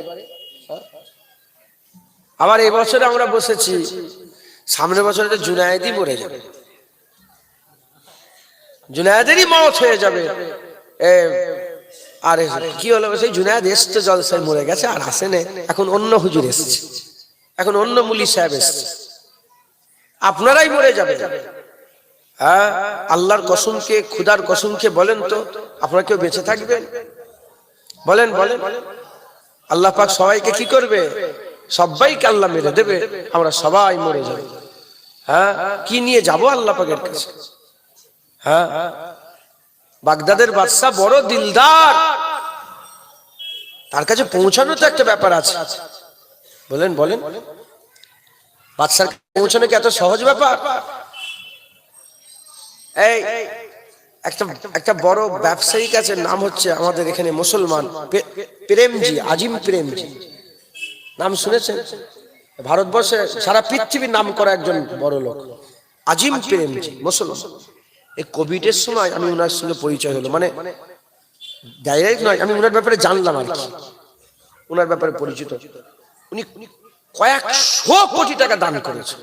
আবার এই বছরে আমরা বসেছি, সামনের বছরে তো জুনায়েদি মরে যাবে, জুনায়েদেরই মওত হয়ে যাবে। আরে কি হলো? সেই জুনায়েদ এসছে জলসায়, মরে গেছে আর আসে না। এখন অন্য হুজুর এসছে, এখন অন্য মুলি সাহেব এসছে। আপনারাই মরে যাবে। হ্যাঁ, আল্লাহর কসমকে, খুদার কসমকে বলেন তো, আপনারা কেউ বেঁচে থাকবেন? বলেন বলেন। আল্লাহ পাক সবাইকে কি করবে? সবাইকে আল্লাহ মেরে দেবে, আমরা সবাই মরে যাব। হ্যাঁ, কি নিয়ে যাব আল্লাহ পাকের কাছে? হ্যাঁ, বাগদাদের বাদশা বড় দিলদার, তার কাছে পৌঁছানো তো একটা ব্যাপার আছে। বলেন বলেন, বাদশার পৌঁছানো কি এত সহজ ব্যাপার? এই একটা বড় ব্যবসায়িক আছে, নাম হচ্ছে আমাদের এখানে মুসলমান, প্রেমজি, আজিম প্রেমজি, নাম শুনেছেন? ভারতবর্ষে সারা পৃথিবীর নাম করা একজন বড় লোক, আজিম প্রেমজি, মুসলমান। এই কোভিডের সময় আমি ওনার সঙ্গে পরিচয় হলো, মানে ডাইরেক্ট নয়, আমি ওনার ব্যাপারে জানলাম আর কি, ওনার ব্যাপারে পরিচিত। উনি কয়েকশো কোটি টাকা দান করেছে।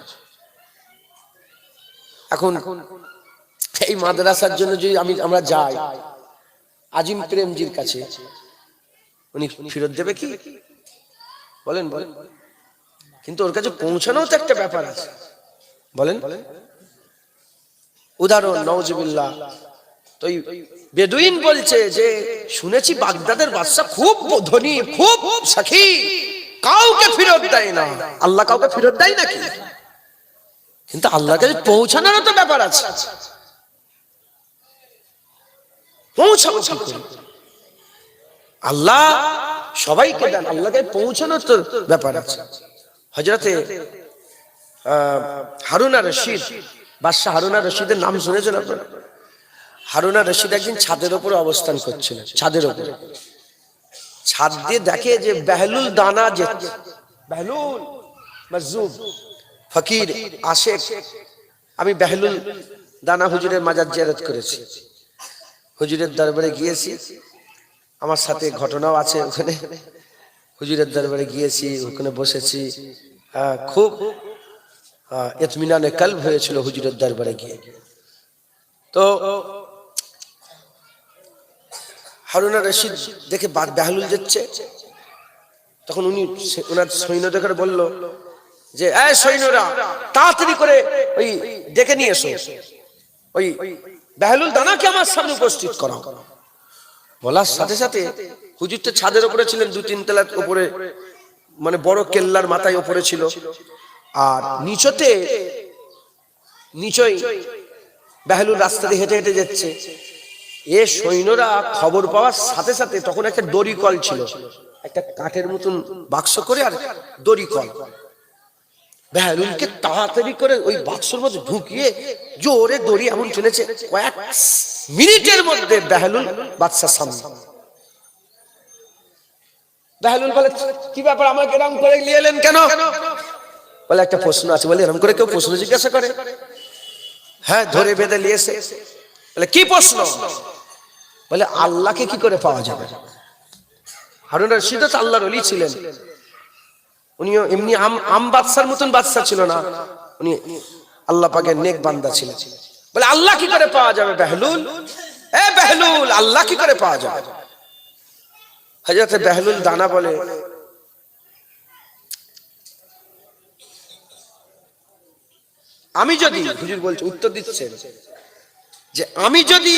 এখন এই মাদ্রাসার জন্য যদি আমরা যাই আজিম প্রেমজির কাছে, উনি ফেরত দেবে কি? বলেন বলেন। কিন্তু ওর কাছে পৌঁছানো তো একটা ব্যাপার আছে। বলেন। উদাহরণ নাউজুবিল্লাহ, তো বেদুইন বলছে যে শুনেছি বাগদাদের বাদশা খুব ধনী, খুব সাখী, কাউকে ফেরত দেয় না। আল্লাহ কাউকে ফেরত দেয় নাকি? কিন্তু আল্লাহর কাছে পৌঁছানোর তো ব্যাপার আছে। পৌঁছাবো কি করে? আল্লাহ সবাইকে দেন, আল্লাহকে পৌঁছানোর তো ব্যাপার আছে। হযরতে হারুন আর রশিদ, বাদশা হারুন আর রশিদের নাম শুনেছেন আপনারা? হারুন আর রশিদ একদিন ছাদের উপরে অবস্থান করছিলেন, ছাদের উপরে। ছাদ দিয়ে দেখে যে বেহলুল দানা, যে বেহলুল মজজুব ফকির আশেক, আমি বেহলুল দানা হুজুরের মাজার জিয়ারত করেছি, হুজুরের দরবারে গিয়েছি, আমার সাথে ঘটনাও আছে ওখানে। হুজুরের দরবারে গিয়েছি, ওখানে বসেছি, খুব ইতমিনানে কলব হয়েছিল হুজুরের দরবারে গিয়ে। তো হারুনা রশিদ দেখে বেহলুল যাচ্ছে, তখন উনি ওনার সৈন্যদের বলল যে এই সৈন্যরা তাড়াতাড়ি করে ওই ডেকে নিয়ে এসো, ওই বেহলুল দানাকে আমার সামনে উপস্থিত করো। বলার সাথে সাথে হুজুর তো ছাদের উপরে ছিলেন, 2-3 তলার উপরে, মানে বড় কেল্লার মাথায় উপরে ছিল, আর নিচই বেহলুল রাস্তা দিয়ে হেঁটে হেঁটে যাচ্ছে। এ সৈন্যরা খবর পাওয়ার সাথে সাথে, তখন একটা দড়ি কল ছিল, একটা কাঠের মতন বাক্স করে আর দড়ি কল, বেহলুলকে তাড়াতাড়ি করে ওই বাক্সের মধ্যে ঢুকিয়ে জোরে দড়ি এমন চলেছে, কয়েক মিনিটের মধ্যে বেহলুল বাদশার সামনে। বেহলুল বলে কি ব্যাপার, আমাকে এরকম করে নিয়ে এলেন কেন? বলে একটা প্রশ্ন আছে। বলে এরকম করে কেউ প্রশ্ন জিজ্ঞাসা করে? হ্যাঁ, ধরে বেঁধে নিয়েছে। বলে কি প্রশ্ন? বলে আল্লাহকে কি করে পাওয়া যাবে? হারুন রশিদ তো আল্লাহর ওলি ছিলেন, উনিও এমনি আম বাদশার মতন বাদশা ছিল না, উনি আল্লাহ পাকের নেক বান্দা ছিলেন। বলে আল্লাহ কি করে পাওয়া যাবে বেহলুল? এ বেহলুল, আল্লাহ কি করে পাওয়া যাবে? হযরত বেহলুল দানা বলে আমি যদি, হুজুর বলছে, উত্তর দিচ্ছেন যে আমি যদি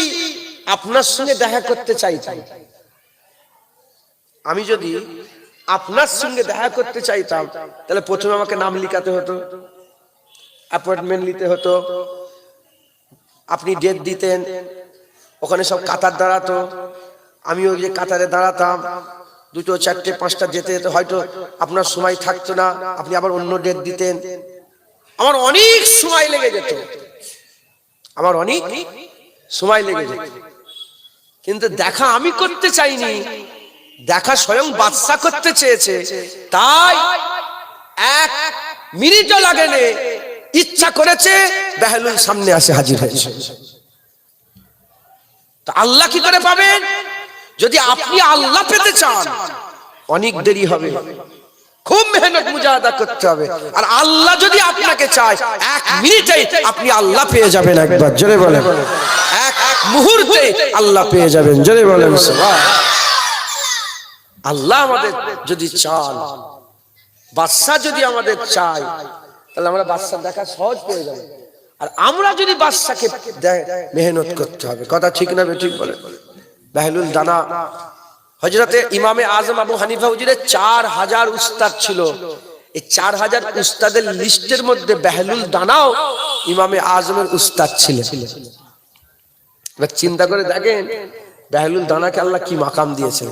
আপনার সঙ্গে দেখা করতে চাইতাম, আমি যদি আপনার সঙ্গে দেখা করতে চাইতাম, তাহলে প্রথমে আমাকে নাম লিখাতে হতো, অ্যাপয়েন্টমেন্ট নিতে হতো, আপনি ডেট দিতেন, ওখানে সব কাতার দাঁড়াতো, আমি ওই যে কাতারে দাঁড়াতাম, 2, 4, 5টা যেতে যেতে হয়তো আপনার সময় থাকতো না, আপনি আবার অন্য ডেট দিতেন, আমার অনেক সময় লেগে যেত, আমার অনেক সময় লেগে যেত। কিন্তু দেখা আমি করতে চাইনি, দেখা স্বয়ং বাদশা করতে চেয়েছে, তাই 1 মিনিটও লাগেনি, ইচ্ছা করেছে বেহলুল সামনে আসে হাজির হয়েছে। তো আল্লাহ কি করে পাবেন? যদি আপনি আল্লাহ পেতে চান অনেক দেরি হবে, খুব মেহনত মুজাহাদা করতে হবে, আর আল্লাহ যদি আপনাকে চায় 1 মিনিটেই আপনি আল্লাহ পেয়ে যাবেন। একবার জোরে বলেন, 1 মুহূর্তে আল্লাহ পেয়ে যাবেন, জোরে বলেন সুবহানাল্লাহ। আল্লাহ আমাদের যদি চান, বাদশা যদি আমাদের চায়, তাহলে আমরা বাদশা দেখা সহজ পেয়ে যাবো। আর আমরা যদি বাদশাকে মেহনত করতে হবে, কথা ঠিক না ঠিক বলে? বেহলুল দানা, হযরতে ইমামে আজম আবু হানিফা হুজুরের 4000 উস্তাদ ছিল, এই 4000 উস্তাদের লিস্টের মধ্যে বেহলুল দানাও ইমামে আজমের উস্তাদ ছিলেন। এবার চিন্তা করে দেখেন বেহলুল দানাকে আল্লাহ কি মাকাম দিয়েছেন।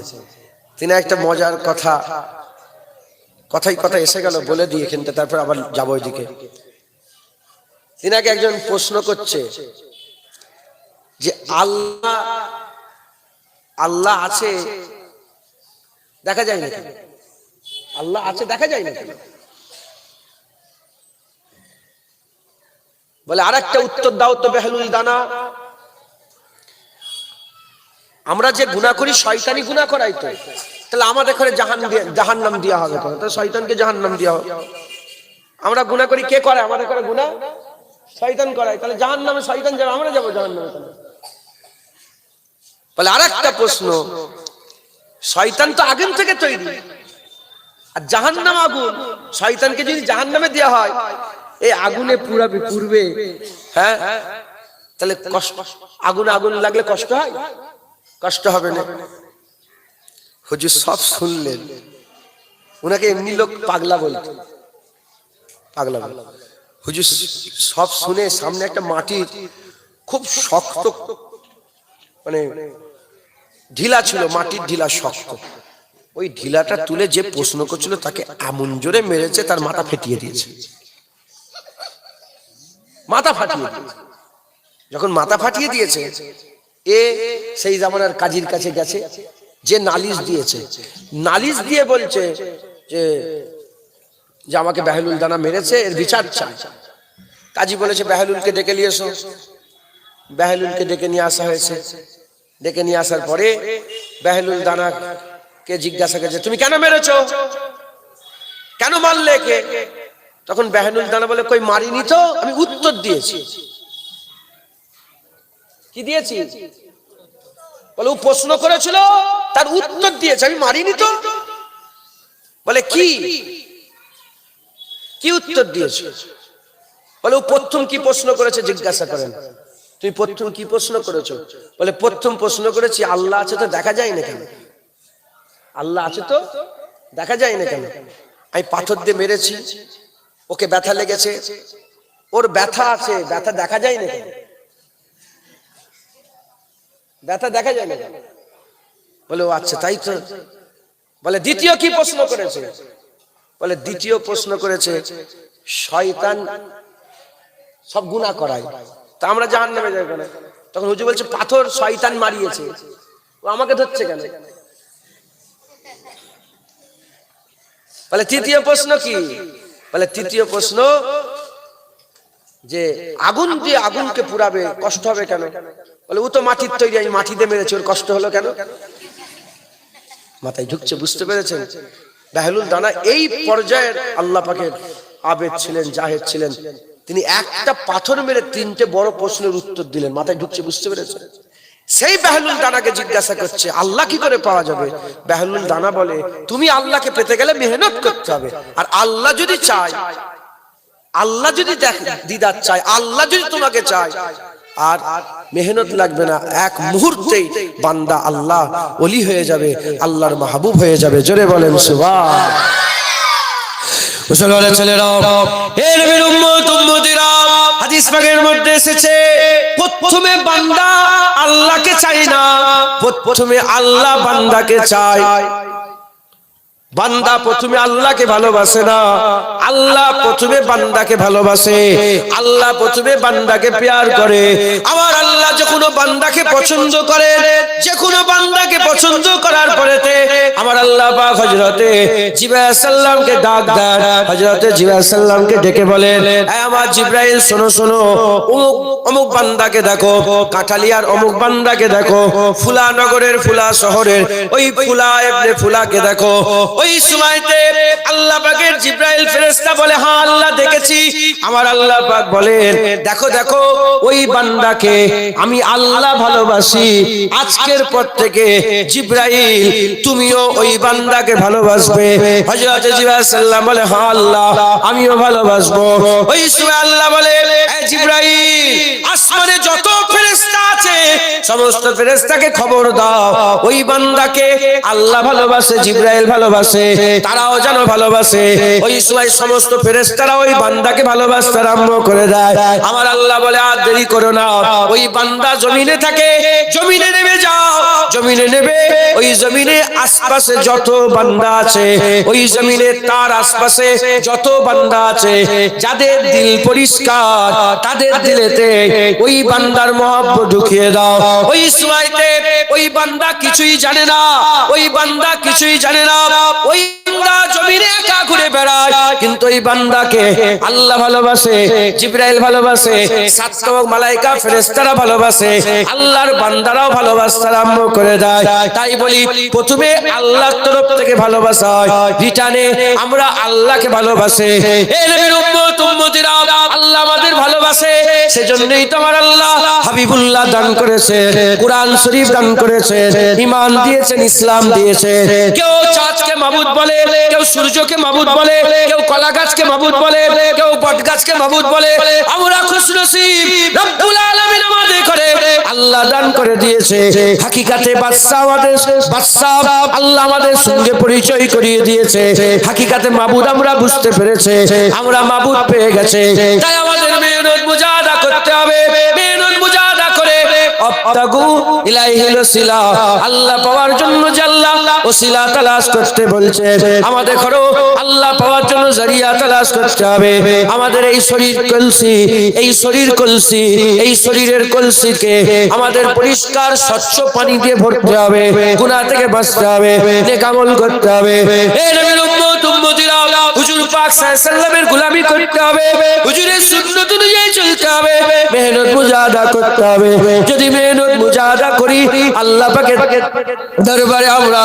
তিনি একটা মজার কথাই এসে গেল, বলে দিয়ে এখানটা, তারপর আবার যাবো ওইদিকে। তিনাকে একজন প্রশ্ন করছে যে আল্লাহ আছে দেখা যায় না, আল্লাহ আছে দেখা যায় না? বলে আরেকটা উত্তর দাও তো বেহলুল দানা, আমরা যে গুনাহ করি শয়তানি গুনাহ করাই তো, তাহলে আমাদের ঘরে জাহান্নাম দেওয়া হবে, তাহলে শয়তানকে জাহান্নাম দেওয়া হবে। আমরা গুনাহ করি, কে করে আমাদের ঘরে গুনাহ? শয়তান করায়, তাহলে জাহান্নামে শয়তান যাবে, আমরা যাবো জাহান্নামে কেন? বলে আরেকটা প্রশ্ন, শয়তান তো আগুন থেকে তৈরি, আর জাহান্নাম আগুন, শয়তানকে যদি জাহান্নামে দেওয়া হয়, এই আগুনে পুড়বে, হ্যাঁ, তাহলে আগুন লাগলে কষ্ট হয়? কষ্ট হবে না। হুজুর সব শুনলেন, উনাকে এমনি লোক পাগলা বলতো, পাগলা। হুজুর সব শুনে সামনে একটা মাটির খুব শক্ত, মানে ঢিলা ছিল, মাটির ঢিলা শক্ত, ওই ঢিলাটা তুলে যে প্রশ্ন করছিল তাকে এমন জোরে মেরেছে, তার মাথা ফেটিয়ে দিয়েছে, মাথা ফাটিয়ে দিয়েছে। যখন মাথা ফাটিয়ে দিয়েছে, সেই জামানার কাজীর কাছে গেছে, যে নালিশ দিয়েছে, নালিশ দিয়ে বলছে যে আমাকে বেহলুল দানা মেরেছে, এর বিচার চাই। কাজী বলেছে বেহলুলকে ডেকে নিয়ে এসো। বেহলুলকে ডেকে নিয়ে আসা হয়েছে। ডেকে নিয়ে আসার পরে বেহলুল দানাকে জিজ্ঞাসা করেছে, তুমি কেন মেরেছো, কেন মারলে কে? তখন বেহলুল দানা বলে, কই মারিনি তো, আমি উত্তর দিয়েছি। কি দিয়েছি? বলে ও প্রশ্ন করেছিল, তার উত্তর দিয়েছে, আমি মারিনি তো। বলে কি কি উত্তর দিয়েছে? বলে ও প্রথম কি প্রশ্ন করেছে জিজ্ঞাসা করেন। তুই প্রথম কি প্রশ্ন করেছো? বলে প্রথম প্রশ্ন করেছি, আল্লাহ আছে তো দেখা যায় না কেন? আল্লাহ আছে তো দেখা যায় না কেন? আমি পাথর দিয়ে মেরেছি, ওকে ব্যথা লেগেছে, ওর ব্যথা আছে, ব্যথা দেখা যায় না কেন? ব্যথা দেখা যায় না কেন? বলে ও আচ্ছা তাই তো। বলে দ্বিতীয় কি প্রশ্ন করেছে? বলে দ্বিতীয় প্রশ্ন করেছে, শয়তান সব গুনাহ করায়, তা আমরা জাহান্নামে যাব কেন? তখন হুজুর বলছে, পাথর শয়তান মারিয়েছে, ও আমাকে ধরছে কেন? বলে তৃতীয় প্রশ্ন কি? বলে তৃতীয় প্রশ্ন যে আগুন দিয়ে আগুনকে পুরাবে, কষ্ট হবে কেন? বলে ও তো মাটির তৈরি, আমি মাটি দিয়ে মেরেছি, ওর কষ্ট হলো কেন? মাথায় ঢুকছে, বুঝতে পেরেছেন? বেহলুল দানা এই পর্যায়ের আল্লাহ পাকের আবেদ ছিলেন, জাহেদ ছিলেন। তিনি একটা পাথর মেরে তিনটে বড় প্রশ্নের উত্তর দিলেন। মাথায় ঢুকছে, বুঝতে পেরেছেন? সেই বেহলুল দানাকে জিজ্ঞাসা করছে, আল্লাহ কি করে পাওয়া যাবে? বেহলুল দানা বলে, তুমি আল্লাহকে পেতে গেলে মেহনত করতে হবে, আর আল্লাহ যদি চায়, আল্লাহ যদি দিদার চায়, আল্লাহ যদি তোমাকে চায়, আর মেহনত লাগবে না, এক মুহূর্তেই বান্দা আল্লাহ ওলি হয়ে যাবে, আল্লাহর মাহবুব হয়ে যাবে। জোরে বলেন সুবহান। মুসলমানের ছেলেরা, হে নবীর উম্মত উম্মতিরা, হাদিস পাকের মধ্যে এসেছে, প্রথমে বান্দা আল্লাহকে চায় না, প্রথমে আল্লাহ বান্দাকে চায়। বান্দা প্রথমে আল্লাহকে ভালোবাসে না, আল্লাহ প্রথমে বান্দাকে ভালোবাসে। আল্লাহ প্রথমে বান্দাকে প্যার করে। আমার আল্লাহ যখন বান্দাকে পছন্দ করে, যে কোনো বান্দাকে পছন্দ করার পরেতে আমার আল্লাহ পাক হযরতে জিবরাইল সাল্লামকে ডাক দেন। হযরতে জিবরাইল সাল্লামকে ডেকে বলেন, হে আমার জিবরাইল, শোনো শোনো, অমুক অমুক বান্দাকে দেখো, কাঠালিয়ার অমুক বান্দাকে দেখো, ফুলা নগরের, ফুলা শহরের ওই ফুলা ইবনে ফুলাকে দেখো। ওই সময়তে আল্লাহ পাকের জিবরাইল ফেরেশতা বলে, হ্যাঁ আল্লাহ দেখেছি। আমার আল্লাহ পাক বলেন, দেখো দেখো ওই বান্দাকে আমি আল্লাহ ভালোবাসি, আজকের পর থেকে জিবরাইল তুমিও ওই বান্দাকে ভালোবাসবে। হযরত জিবরাইল সাল্লাম বলে, হ্যাঁ আল্লাহ আমিও ভালোবাসবো। ওই সময় আল্লাহ বলে, হে জিবরাইল, আসমানে যত ফেরেশতা আছে সমস্ত ফেরেশতাকে খবর দাও, ওই বান্দাকে আল্লাহ ভালোবাসে, জিবরাইল ভালোবাসে, তারাও যেন ভালোবাসে। ওই সময় সমস্ত ফেরেশতারা ওই বান্দাকে ভালোবাসতে আরম্ভ করে দেয়। আমার আল্লাহ বলে, আর দেরি করো না, ওই বান্দা জমিনে থাকে, জমিনে নেমে যাও, জমিনে নেবে ওই জমিনে আশপাশে যত বান্দা আছে, ওই জমিনে তার আশপাশে যত বান্দা আছে, যাদের দিল পরিষ্কার তাদের দিলেতে ওই বান্দার মহব্বত ঢুকিয়ে দাও। ওই সময়তে ওই বান্দা কিছুই জানে না, ওই বান্দা কিছুই জানে না, ওই বান্দা জমিনে একা ঘুরে বেড়ায়, কিন্তু ওই বান্দাকে আল্লাহ ভালোবাসে, জিবরাইল ভালোবাসে, সাত মালায়েকা ফেরেশতারা ভালোবাসে, আল্লাহর বান্দারাও ভালোবাসতে আরম্ভ করে দেয়। তাই বলি, প্রথমে আল্লাহর তরফ থেকে ভালোবাসা হয়, রিটার্নে আমরা আল্লাহকে ভালোবাসে। হে নবীর উম্মত উম্মতিরা, আল্লাহ আমাদের ভালোবাসে, সেজন্যই তো আমার আল্লাহ হাবিবুল্লাহ দান করেছে, কুরআন শরীফ দান করেছে, ঈমান দিয়েছেন, ইসলাম দিয়েছে। কেউ চাঁদকে মাবুদ বলে, কেউ সূর্যকে মাবুদ বলে, কেউ কলা গাছকে মাবুদ বলে, কেউ বট গাছকে মাবুদ বলে। আমরা খুশনসিব, রব্বুল আলামিন আমাদের করে আল্লাহ দান করে দিয়েছে। হাকিকাতে বাদশা আমাদের বাদশা আল্লাহ আমাদের সঙ্গে পরিচয় করিয়ে দিয়েছে। হাকিকাতে মাবুদ আমরা বুঝতে পেরেছে, আমরা মাবুদ পেয়ে গেছে। তাই আমাদের মেহনত মুজাহাদা করতে হবে, মেহনত মুজাহাদা করে আবতাগু ইলাইহিল ওসিলা, আল্লাহ পাওয়ার জন্য যে আল্লাহ ওসিলা তালাশ করতে বলছে, আমাদের করো আল্লাহ পাওয়ার জন্য জরিয়া তালাশ করতে হবে। আমাদের এই শরীর কলসি, এই শরীর কলসি, এই শরীরের কলসিকে আমাদের পরিষ্কার স্বচ্ছ পানি দিয়ে ভরতে হবে, গুনাহ থেকে বাঁচতে হবে, নেক আমল করতে হবে। হে নবীর উম্মত উম্মতিরা, হুজুর পাক সাল্লাল্লাহু আলাইহি সাল্লামের গোলামি করতে হবে, হুজুরের সুন্নাত অনুযায়ী চলতে হবে, মেহনত মুজাহাদা করতে হবে। যদি মেহনত মুজাহাদা করি আল্লাহ পাকের দরবারে আমরা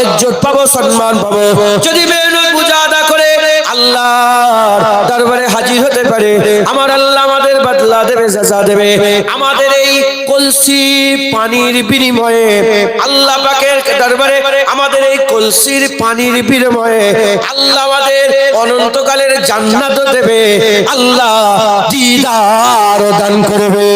ইজ্জত পাবো, সম্মান পাবো। যদি মেহনত মুজাহাদা করে আল্লাহর দরবারে হাজির হতে পারে, আমার আল্লাহ আমাদের বদলা দেবে, সাজা দেবে। আমাদের এই কলসি পানির বিনিময়ে আল্লাহ পাকের দরবারে, আমাদের এই কলসির পানির বিনিময়ে আল্লাহ আমাদের অনন্তকালের জান্নাত দেবে, আল্লাহ দিদার দান করবে।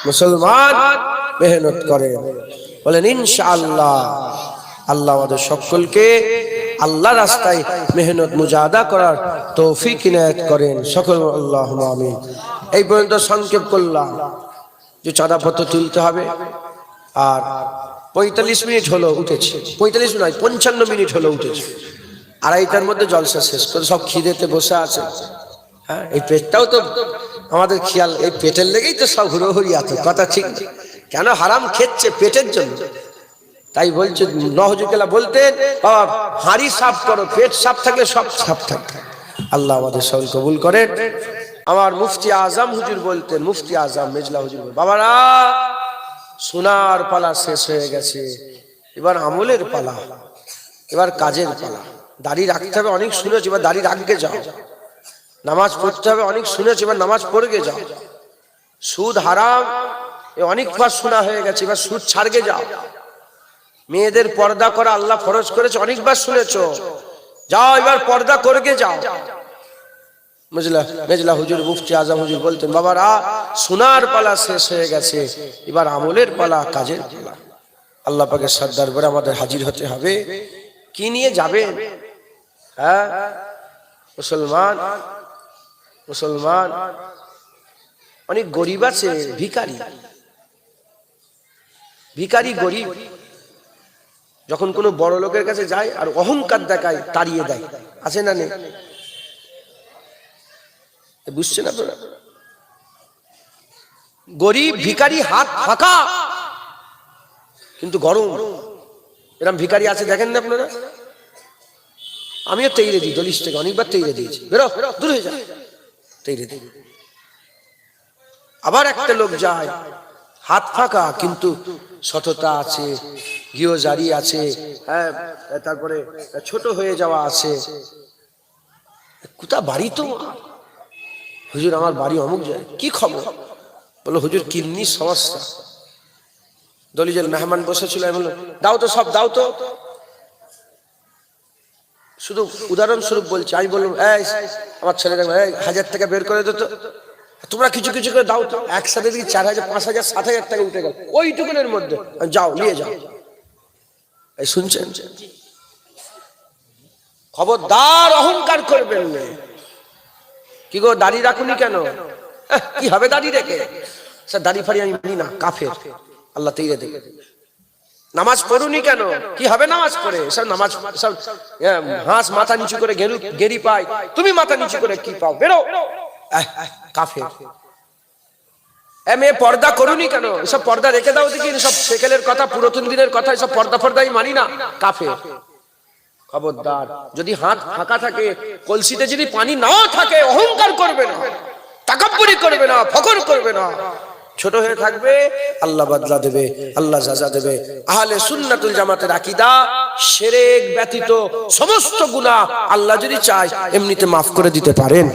মুসলমান মেহনত করে, বলেন ইনশাআল্লাহ। আল্লাহ আমাদের সকলকে আল্লাহ রাস্তায় মেহনত মুজাহাদা করার তৌফিক ইনায়াত করেন সকল, আল্লাহুম্মা আমিন। এই পর্যন্ত সংক্ষেপ করলাম যে চাঁদাপত্র তুলতে হবে। আর 45 মিনিট হলো উঠেছে, 45 নয় 55 মিনিট হলো উঠেছে। আড়াইটার মধ্যে জলসা শেষ করে সব খিদেতে বসে আছে। হ্যাঁ, এই পেটটাও তো আমাদের খেয়াল, এই পেটের লেগেই তো সব হুড়োহুড়ি আছে, কথা ঠিক। কেন হারাম খেচ্ছে? পেটের জন্য। তাই বলছে নওজুকেলা বলতেন, বাবা হাঁড়ি সাফ করো, পেট সাফ থাকলে সব সাফ থাকে। আল্লাহ আমাদের সব কবুল করেন। আমার মুফতি আজম হুজুর বলতেন, মুফতি আজম মেজলা হুজুর, বাবারা সোনার পালা শেষ হয়ে গেছে, এবার আমলের পালা, এবার কাজের পালা। দাড়ি রাখতে হবে, অনেক শুনেছি, এবার দাড়ি রাখতে যাও। নামাজ পড়তে হবে, অনেক শুনেছি, এবার নামাজ পড়বে যাও। সুদ হারাম অনেকবার শোনা হয়ে গেছে, এবার সুদ ছাড়গে যাও। মেয়েদের পর্দা করা আল্লাহ ফরজ করেছে, অনেকবার শুনেছ, যাও এবার পর্দা করগে যাও। মেজলা হুজুর মুফতি আজম হুজুর বলতেন, বাবারা সোনার পালা শেষ হয়ে গেছে, এবার আমলের পালা, কাজের পালা। আল্লাহ পাকের সর্দার করে আমাদের হাজির হতে হবে। কি নিয়ে যাবেন? হ্যাঁ মুসলমান, মুসলমান অনেক গরিব আছে, ভিখারি, ভিখারি গরিব। যখন কোনো বড় লোকের কাছে যায় আর অহংকার দেখায়, তাড়িয়ে দেয়, আছে না নেই? বুঝছেন আপনারা? গরিব ভিখারি হাত ফাঁকা কিন্তু গরম, এরকম ভিখারি আছে দেখেন না আপনারা? আমিও তেইরে দিই, 40 টাকা অনেকবার তেইরে দিয়েছি, বেরো দূর হয়ে যায়, তেইরে দিই। আবার একটা লোক যায় হাত ফাঁকা কিন্তু সততা আছে, গৃহজারি আছে, হ্যাঁ, তারপরে ছোট হয়ে যাওয়া আছে। কোথা বাড়ি তো? হুজুর আমার বাড়ি অমুক যায়। কি খবর? বলো হুজুর কিডনির সমস্যা। দলিলের মেহমান বসেছিল, বললো দাও তো, সব দাও তো। শুধু উদাহরণস্বরূপ বলছি। আমি বললাম এই আমার ছেলে দেখো 1000 টাকা বের করে দিত, তোমরা কিছু কিছু করে দাও তো। একসাথে দিকে 4000, 5000, 7000 টাকা উঠে গেল ওইটুকুনের মধ্যে। যাও নিয়ে যাও। এই শুনছেন? খবরদার অহংকার করবেন না। কি গো দাড়ি রাখুনি কেন? কি হবে দাড়ি রেখে? স্যার দাড়ি ফাড়ি আমি মানি না, কাফের, আল্লাহ তেইরে দেবে। নামাজ পড়ুনি কেন? কি হবে নামাজ পড়ে? সব নামাজ সব হাঁস মাথা নিচু করে গেরি পায়, তুমি মাথা নিচু করে কি পাও? বেরো, কাফের। মেয়ে পর্দা করুনি কেন? সব পর্দা রেখে দাও দেখি, সব সেকেলের কথা, পুরাতন দিনের কথা, সব পর্দা ফর্দাই মানি না, কাফের। খবরদার, যদি হাত ফাঁকা থাকে, কলসিতে যদি পানি নাও থাকে, অহংকার করবে না, তাকাব্বুরি করবে না, ফখর করবে না, ছোট হয়ে থাকবে, আল্লাহ বদলা দেবে, আল্লাহ সাজা দেবে। আহলে সুন্নাতুল জামাতের আকীদা, শিরক ব্যতীত সমস্ত গুনাহ আল্লাহ যদি চায় এমনিতে মাফ করে দিতে পারেন।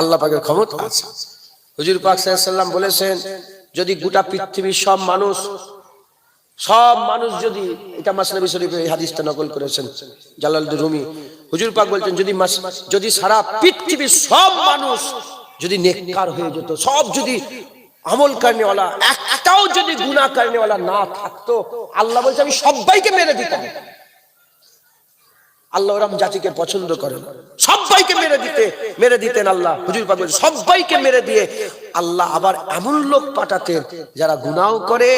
আল্লাহ পাকের ক্ষমতা আছে। হুজুর পাক সাল্লাল্লাহু আলাইহি ওয়াসাল্লাম বলেছেন, যদি গোটা পৃথিবীর সব মানুষ যদি, এটা মাসনাবী শরীফে এই হাদিসটা নকল করেছেন জালালউদ্দিন রুমি। হুজুর পাক বলছেন, যদি সারা পৃথিবীর সব মানুষ যদি নেককার হয়ে যেত, সব যদি আমল করনেওয়ালা, একটাও যদি গুনাহ করনেওয়ালা না থাকতো, আল্লাহ বলছে আমি সবাইকে মেরে দিতাম। আল্লাহ ওরকম জাতিকে পছন্দ করেন, সবাইকে মেরে দিতেন আল্লাহ। হুজুর পাক বলেন সবাইকে মেরে দিয়ে আল্লাহ আবার এমন লোক পাঠাতেন যারা গুনাহও করে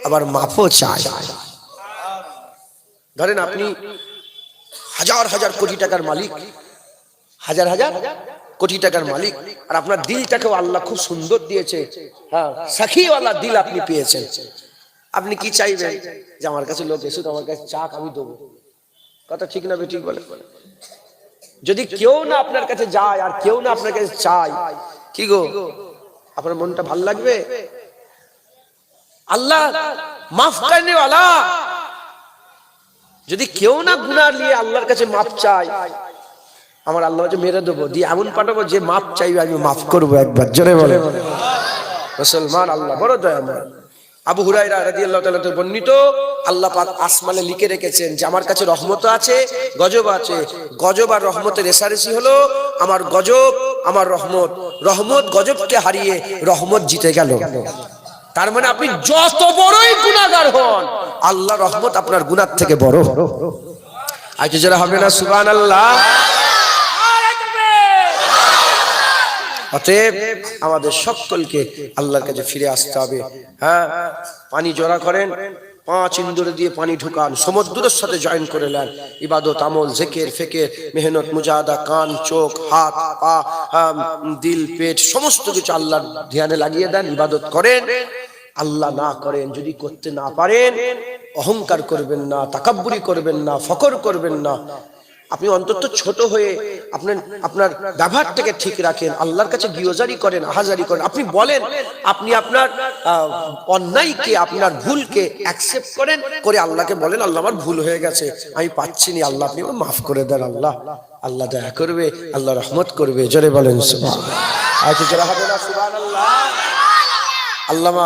আবার মাফও চায়। ধরেন আপনি হাজার হাজার কোটি টাকার মালিক, হাজার হাজার কোটি টাকার মালিক, আর আপনার দিলটাকেও আল্লাহ খুব সুন্দর দিয়েছে, হ্যাঁ সাখিওয়ালা দিল আপনি পেয়েছেন। আপনি কি চাইবেন? যে আমার কাছে লোক এসুক, আমার কাছে চাক, আমি দেবো। কথা ঠিক না ঠিক বলে? যদি কেউ না আপনার কাছে যায় আর কেউ না আপনার কাছে চায়, কি গো আপনার মনটা ভাল লাগবে? আল্লাহ মাফ করনে ওয়ালা, যদি কেউ না গুনাহ নিয়ে আল্লাহর কাছে মাফ চায়, আমার আল্লাহ যে মেরে দেবো, দিয়ে এমন পাঠাবো যে মাফ চাইবে আমি মাফ করবো। একবার জোরে বলে মুসলমান, আল্লাহ বড় দয়াময়। আবু হুরায়রা রাদিয়াল্লাহু তাআলা থেকে বর্ণিত, আল্লাহ পাক আসমানে লিখে রেখেছেন যে আমার কাছে রহমত আছে, গজব আছে। গজব আর রহমতের রেশারেশি হলো আমার গজব, আমার রহমত। রহমত গজবকে হারিয়ে রহমত জিতে গেল। তার মানে আপনি যত বড়ই গুনাহগার হন, আল্লাহ রহমত আপনার গুনাহ থেকে বড়। আজ যারা হবে না সুবহানাল্লাহ। অতএব আমাদের সকলকে আল্লাহর কাছে ফিরে আসতে হবে। হ্যাঁ, পানি জোড়া করেন, 5 ইন্দুরে দিয়ে পানি ঢুকান, সমুদ্রের সাথে জয়েন করে নেন। ইবাদত, আমল, জিকির, ফিকির, মেহনত, মুজাহাদা, কান, চোখ, হাত, পা, দিল, পেট সমস্ত কিছু আল্লাহর ধ্যানে লাগিয়ে দেন, ইবাদত করেন। আল্লাহ না করেন, যদি করতে না পারেন, অহংকার করবেন না, তাকাব্বুরি করবেন না, ফখর করবেন না। আপনি অন্তত ছোট হয়ে আপনার ব্যবহারটাকে ঠিক রাখেন, আল্লাহর কাছে গিয়োজারি করেন, আহাজারি করেন। আপনি বলেন, আপনি আপনার অন্যায়কে, আপনার ভুলকে অ্যাকসেপ্ট করেন, করে আল্লাহকে বলেন, আল্লাহ আমার ভুল হয়ে গেছে, আমি পাচ্ছি না, আল্লাহ আপনি মাফ করে দেন। আল্লাহ আল্লাহ দয়া করবে, আল্লাহ রহমত করবে। জোরে বলেন সুবহানাল্লাহ। আচ্ছা, যারা হবে না সুবহানাল্লাহ। আল্লামা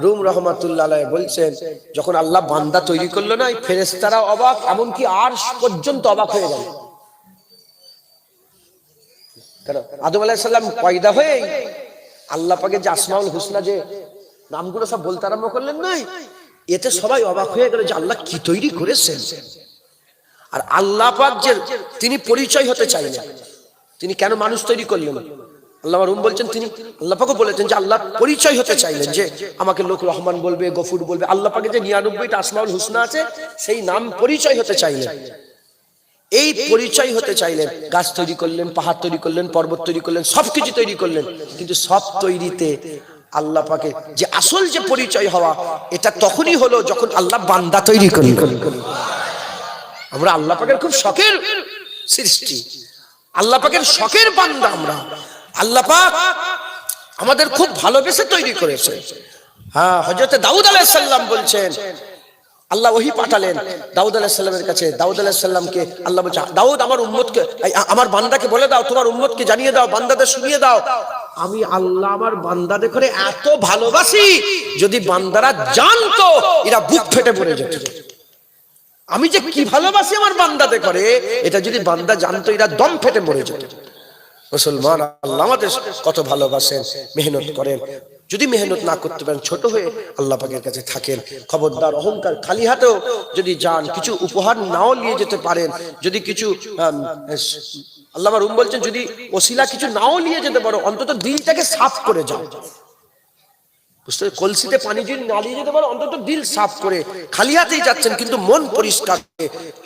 রুম রহমাতুল্লাহ আলাইহি বলছেন, যখন আল্লাহ বান্দা তৈরি করলো না, ফেরেশতারা অবাক, এমনকি আরশ পর্যন্ত অবাক হয়ে গেল। কারণ আদম আলাইহিস সালাম পয়দা হয়ে আল্লাহ পাকের যে আসমাউল হুসনা যে নামগুলো সব বলতে আরম্ভ করলেন, নাই এতে সবাই অবাক হয়ে গেল যে আল্লাহ কি তৈরি করেছেন। আর আল্লাহ পাক যে তিনি পরিচয় হতে চাইলেন, তিনি কেন মানুষ তৈরি করলেন? আল্লামা রুম বলছেন, তিনি আল্লাহ পাকও বলেছেন যে আল্লাহ পরিচয় হতে চাইলেন, যে আমাকে লোক রহমান বলবে, গফুর বলবে। আল্লাহ পাকের যে 99টা আসমাউল হুসনা আছে, সেই নাম পরিচয় হতে চাইলেন। এই পরিচয় হতে চাইলেন, গাছ তৈরি করলেন, পাহাড় তৈরি করলেন, পর্বত তৈরি করলেন, সবকিছু তৈরি করলেন। কিন্তু সব তৈরিতে আল্লাহ পাকে যে আসল যে পরিচয় হওয়া, এটা তখনই হলো যখন আল্লাহ বান্দা তৈরি করলেন। আমরা আল্লাহ পাকের খুব শখের সৃষ্টি, আল্লাহ পাকের শখের বান্দা আমরা। আল্লাহ পাক আমাদের খুব ভালোবেসে তৈরি করেছে। হ্যাঁ, হযরত দাউদ আলাইহিস সালাম বলছেন, আল্লাহ ওহী পাঠালেন দাউদ আলাইহিস সালামের কাছে। দাউদ আলাইহিস সালামকে আল্লাহ বলছে, দাউদ আমার উম্মতকে, আমার বান্দাকে বলে দাও, তোমার উম্মতকে জানিয়ে দাও, বান্দাদের শুনিয়ে দাও, আমি আল্লাহ আমার বান্দাদের করে এত ভালোবাসি, যদি বান্দারা জানতো এরা বুক ফেটে পড়ে যেত। আমি যে কি ভালোবাসি আমার বান্দাদের করে, এটা যদি বান্দা জানতো এরা দম ফেটে মরে যেত। মুসলমান, আল্লাহ আমাদের কত ভালোবাসেন। মেহনত করেন, যদি মেহনত না করতে পারেন, ছোট হয়ে আল্লাহ পাকের কাছে থাকেন। খবরদার অহংকার, খালি হাতেও যদি যান, কিছু উপহার নাও নিয়ে যেতে পারেন, যদি কিছু আল্লামা রুম বলছেন, যদি ওসিলা কিছু নাও নিয়ে যেতে পারো, অন্তত দিলটাকে সাফ করে যাও। বুঝতে, কলসিতে পানি যদি না নিয়ে যেতে পারো, অন্তত দিল সাফ করে, খালি হাতেই যাচ্ছেন কিন্তু মন পরিষ্কার,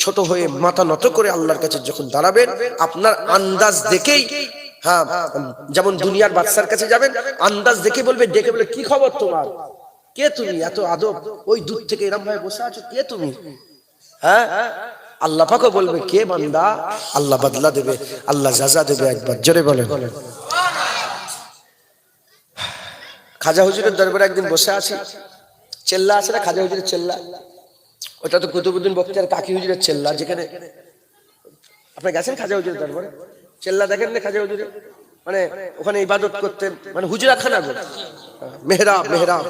ছোট হয়ে মাথা নত করে আল্লাহর কাছে যখন দাঁড়াবেন, আপনার আন্দাজ দেখেই, হ্যাঁ, যেমন দুনিয়ার বাদশার কাছে যাবেন, আন্দাজ দেখে বলবে, ডেকে বলে, কি খবর তোমার, কে তুমি, এত আদব, ওই দূর থেকে এরম ভাবে বসে আছো, কে তুমি? হ্যাঁ, আল্লাহ পাকও বলবে, কে বান্দা? আল্লাহ বদলা দেবে, আল্লাহ সাজা দেবে। একবার জোরে বলেন। খাজা হুজুরের দরবারে একদিন বসে আছি, চেল্লা আছে না খাজা হুজুরের চেল্লা, ওটা তো কুতুবউদ্দিন বখতিয়ার কাকি হুজুরের চেল্লা, যেখানে আপনি গেছেন খাজা হুজুরের দরবারে, চেল্লা দেখেন না খাজা হুজুরের, মানে ওখানে ইবাদত করতেন, মানে হুজুরাখানা গো, মেহরাব মেহরাব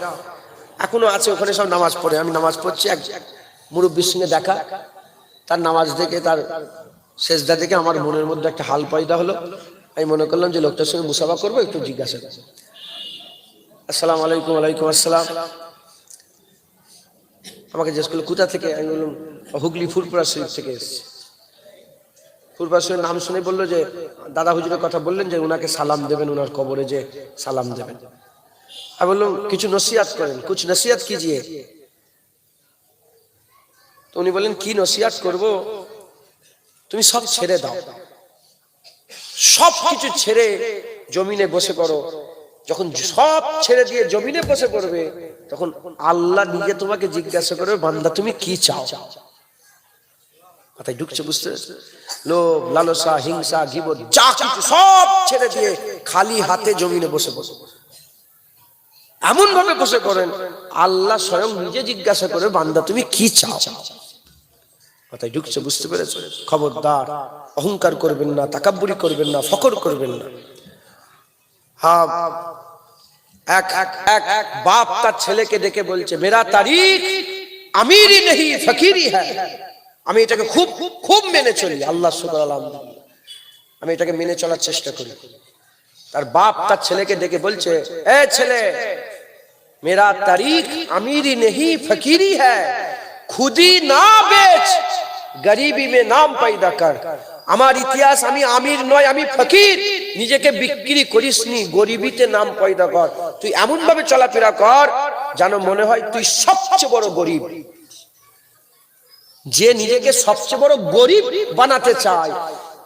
এখনো আছে, ওখানে সব নামাজ পড়ে। আমি নামাজ পড়ছি, এক মুরব্বির সঙ্গে দেখা, তার নামাজ দেখে, তার সেজদা দেখে আমার মনের মধ্যে একটা হাল পয়দা হলো। আমি মনে করলাম যে লোকটার সঙ্গে মুসাফা করবো, একটু জিজ্ঞাসা করবো, আসসালামু আলাইকুম। ওয়ালাইকুম আসসালাম। আমাকে জিজ্ঞেস করলো কোথা থেকে, আমি বললাম হুগলি ফুরপুরা শরীফ থেকে এসেছি। ফুরপুরা শরীফের নাম শুনে বললো যে দাদা হুজুরের কথা বললেন যে উনাকে সালাম দেবেন, উনার কবরে যে সালাম দেবেন। আমি বললাম কিছু নসিহত করেন, কুছ নসিহত কিজিয়ে। তো উনি বললেন, কি নসিহত করব, তুমি সব ছেড়ে দাও, সব কিছু ছেড়ে জমিনে বসে পড়ো, যখন সব ছেড়ে দিয়ে জমিনে বসে পড়বে, তখন আল্লাহ নিজে তোমাকে জিজ্ঞাসা করবে, বান্দা তুমি কি চাও? মাথায় ঢুকছে? বুঝতে? লোভ, লালসা, হিংসা, গীবত যা কিছু সব ছেড়ে দিয়ে খালি হাতে জমিনে বসে বসে এমন ভাবে বসে পড়েন, আল্লাহ স্বয়ং নিজে জিজ্ঞাসা করে, বান্দা তুমি কি চাও? মাথায় ঢুকছে? বুঝতে পেরেছো? খবরদার অহংকার করবেন না, তাকাব্বুরি করবেন না, ফখর করবেন না। হ্যাঁ, এক বাপ তার ছেলেকে ডেকে বলছে, মেরা তারিখ আমিরি নেহি ফকিরি হ্যায়। আমি এটাকে খুব খুব মেনে চলি, আল্লাহ শুকর আলহামদুলিল্লাহ, আমি এটাকে মেনে চলার চেষ্টা করি। তার বাপ তার ছেলেকে ডেকে বলছে, এ ছেলে, মেরা তারিখ আমিরি নেহি ফকিরি হ্যায়, খুদি না বেচ, গরিবি মে নাম পয়দা কর। আমার ইতিহাস, আমি আমির নয়, আমি ফকির, নিজেকে বিক্রি করিসনি, গরিবিতে নাম পয়দা কর। তুই এমন ভাবে চলাফেরা কর যেন মনে হয় তুই সবচেয়ে বড় গরিব। যে নিজেকে সবচেয়ে বড় গরিব বানাতে চায়,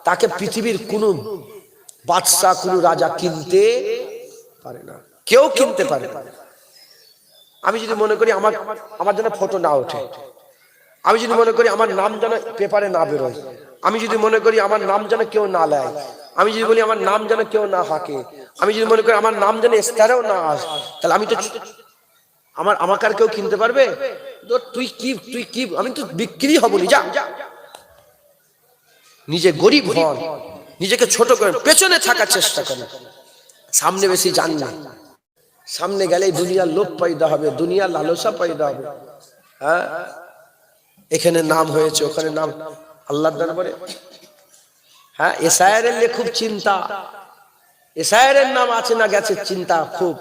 তাকে পৃথিবীর কোন বাদশা, কোন রাজা কিনতে পারে না, কেউ কিনতে পারে না। আমি যদি মনে করি আমার যেন ফটো না ওঠে, আমি যদি মনে করি আমার নাম যেন পেপারে না বেরোয়, আমি যদি মনে করি আমার নাম যেন কেউ না নেয়, আমি যদি বলি আমার নাম যেন কেউ না হাঁকে, আমি যদি মনে করি আমার নাম যেন ইস্তারেও না আসে, তাহলে আমি তো আমাকে আর কেউ কিনতে পারবে? তুই কি আমি তো বিক্রি হব নি। যা, নিজে গরিব হন, নিজেকে ছোট করেন, পেছনে থাকার চেষ্টা করেন, সামনে বেশি যান না। সামনে গেলেই দুনিয়ার লোভ পয়দা হবে, দুনিয়ার লালসা পয়দা হবে। হ্যাঁ, এখানে নাম হয়েছে, ওখানে নাম, আল্লাহর দরবারে হ্যাঁ এসআইআরের নিয়ে খুব চিন্তা, এসআইআরের নাম আছে না গেছে চিন্তা খুব।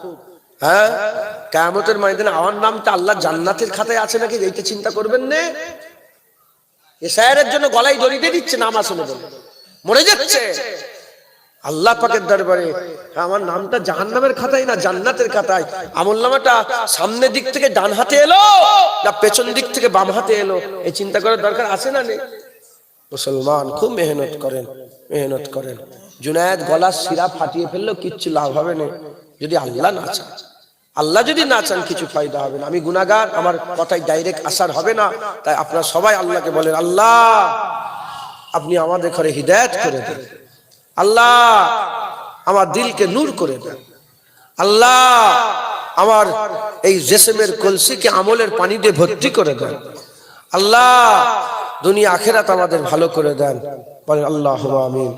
হ্যাঁ, কিয়ামতের ময়দানে আমার নামটা আল্লাহ জান্নাতের খাতায় আছে নাকি এইটা চিন্তা করবেন না। এসআইআরের জন্য গলায় দড়ি দিয়ে দিচ্ছে, নাম আসলে বলে মরে যাচ্ছে। আল্লাহ পাকের দরবারে আমার নামটা জাহান্নামের খাতায় না জান্নাতের খাতায়, আমলনামাটা সামনের দিক থেকে ডান হাতে এলো না পেছন দিক থেকে বাম হাতে এলো, এই চিন্তা করার দরকার আছে না নেই? মুসলমান খুব মেহনত করেন, মেহনত করেন। জুনায়েদ গলার শিরা ফাটিয়ে ফেললো, কিচ্ছু লাভ হবে না যদি আল্লাহ না চান। আল্লাহ যদি না চান কিছু ফায়দা হবে না। আমি গুনাহগার, আমার কথায় ডাইরেক্ট আসার হবে না। তাই আপনারা সবাই আল্লাহকে বলেন, আল্লাহ আপনি আমাদের ঘরে হিদায়াত করে দেন, আল্লাহ আমার দিলকে নূর করে দেন, আল্লাহ আমার এই জেসমের কলসিকে আমলের পানি দিয়ে ভর্তি করে দেন, আল্লাহ দুনিয়া আখিরাত আমাদের ভালো করে দেন। বলেন আল্লাহুম্মা আমিন।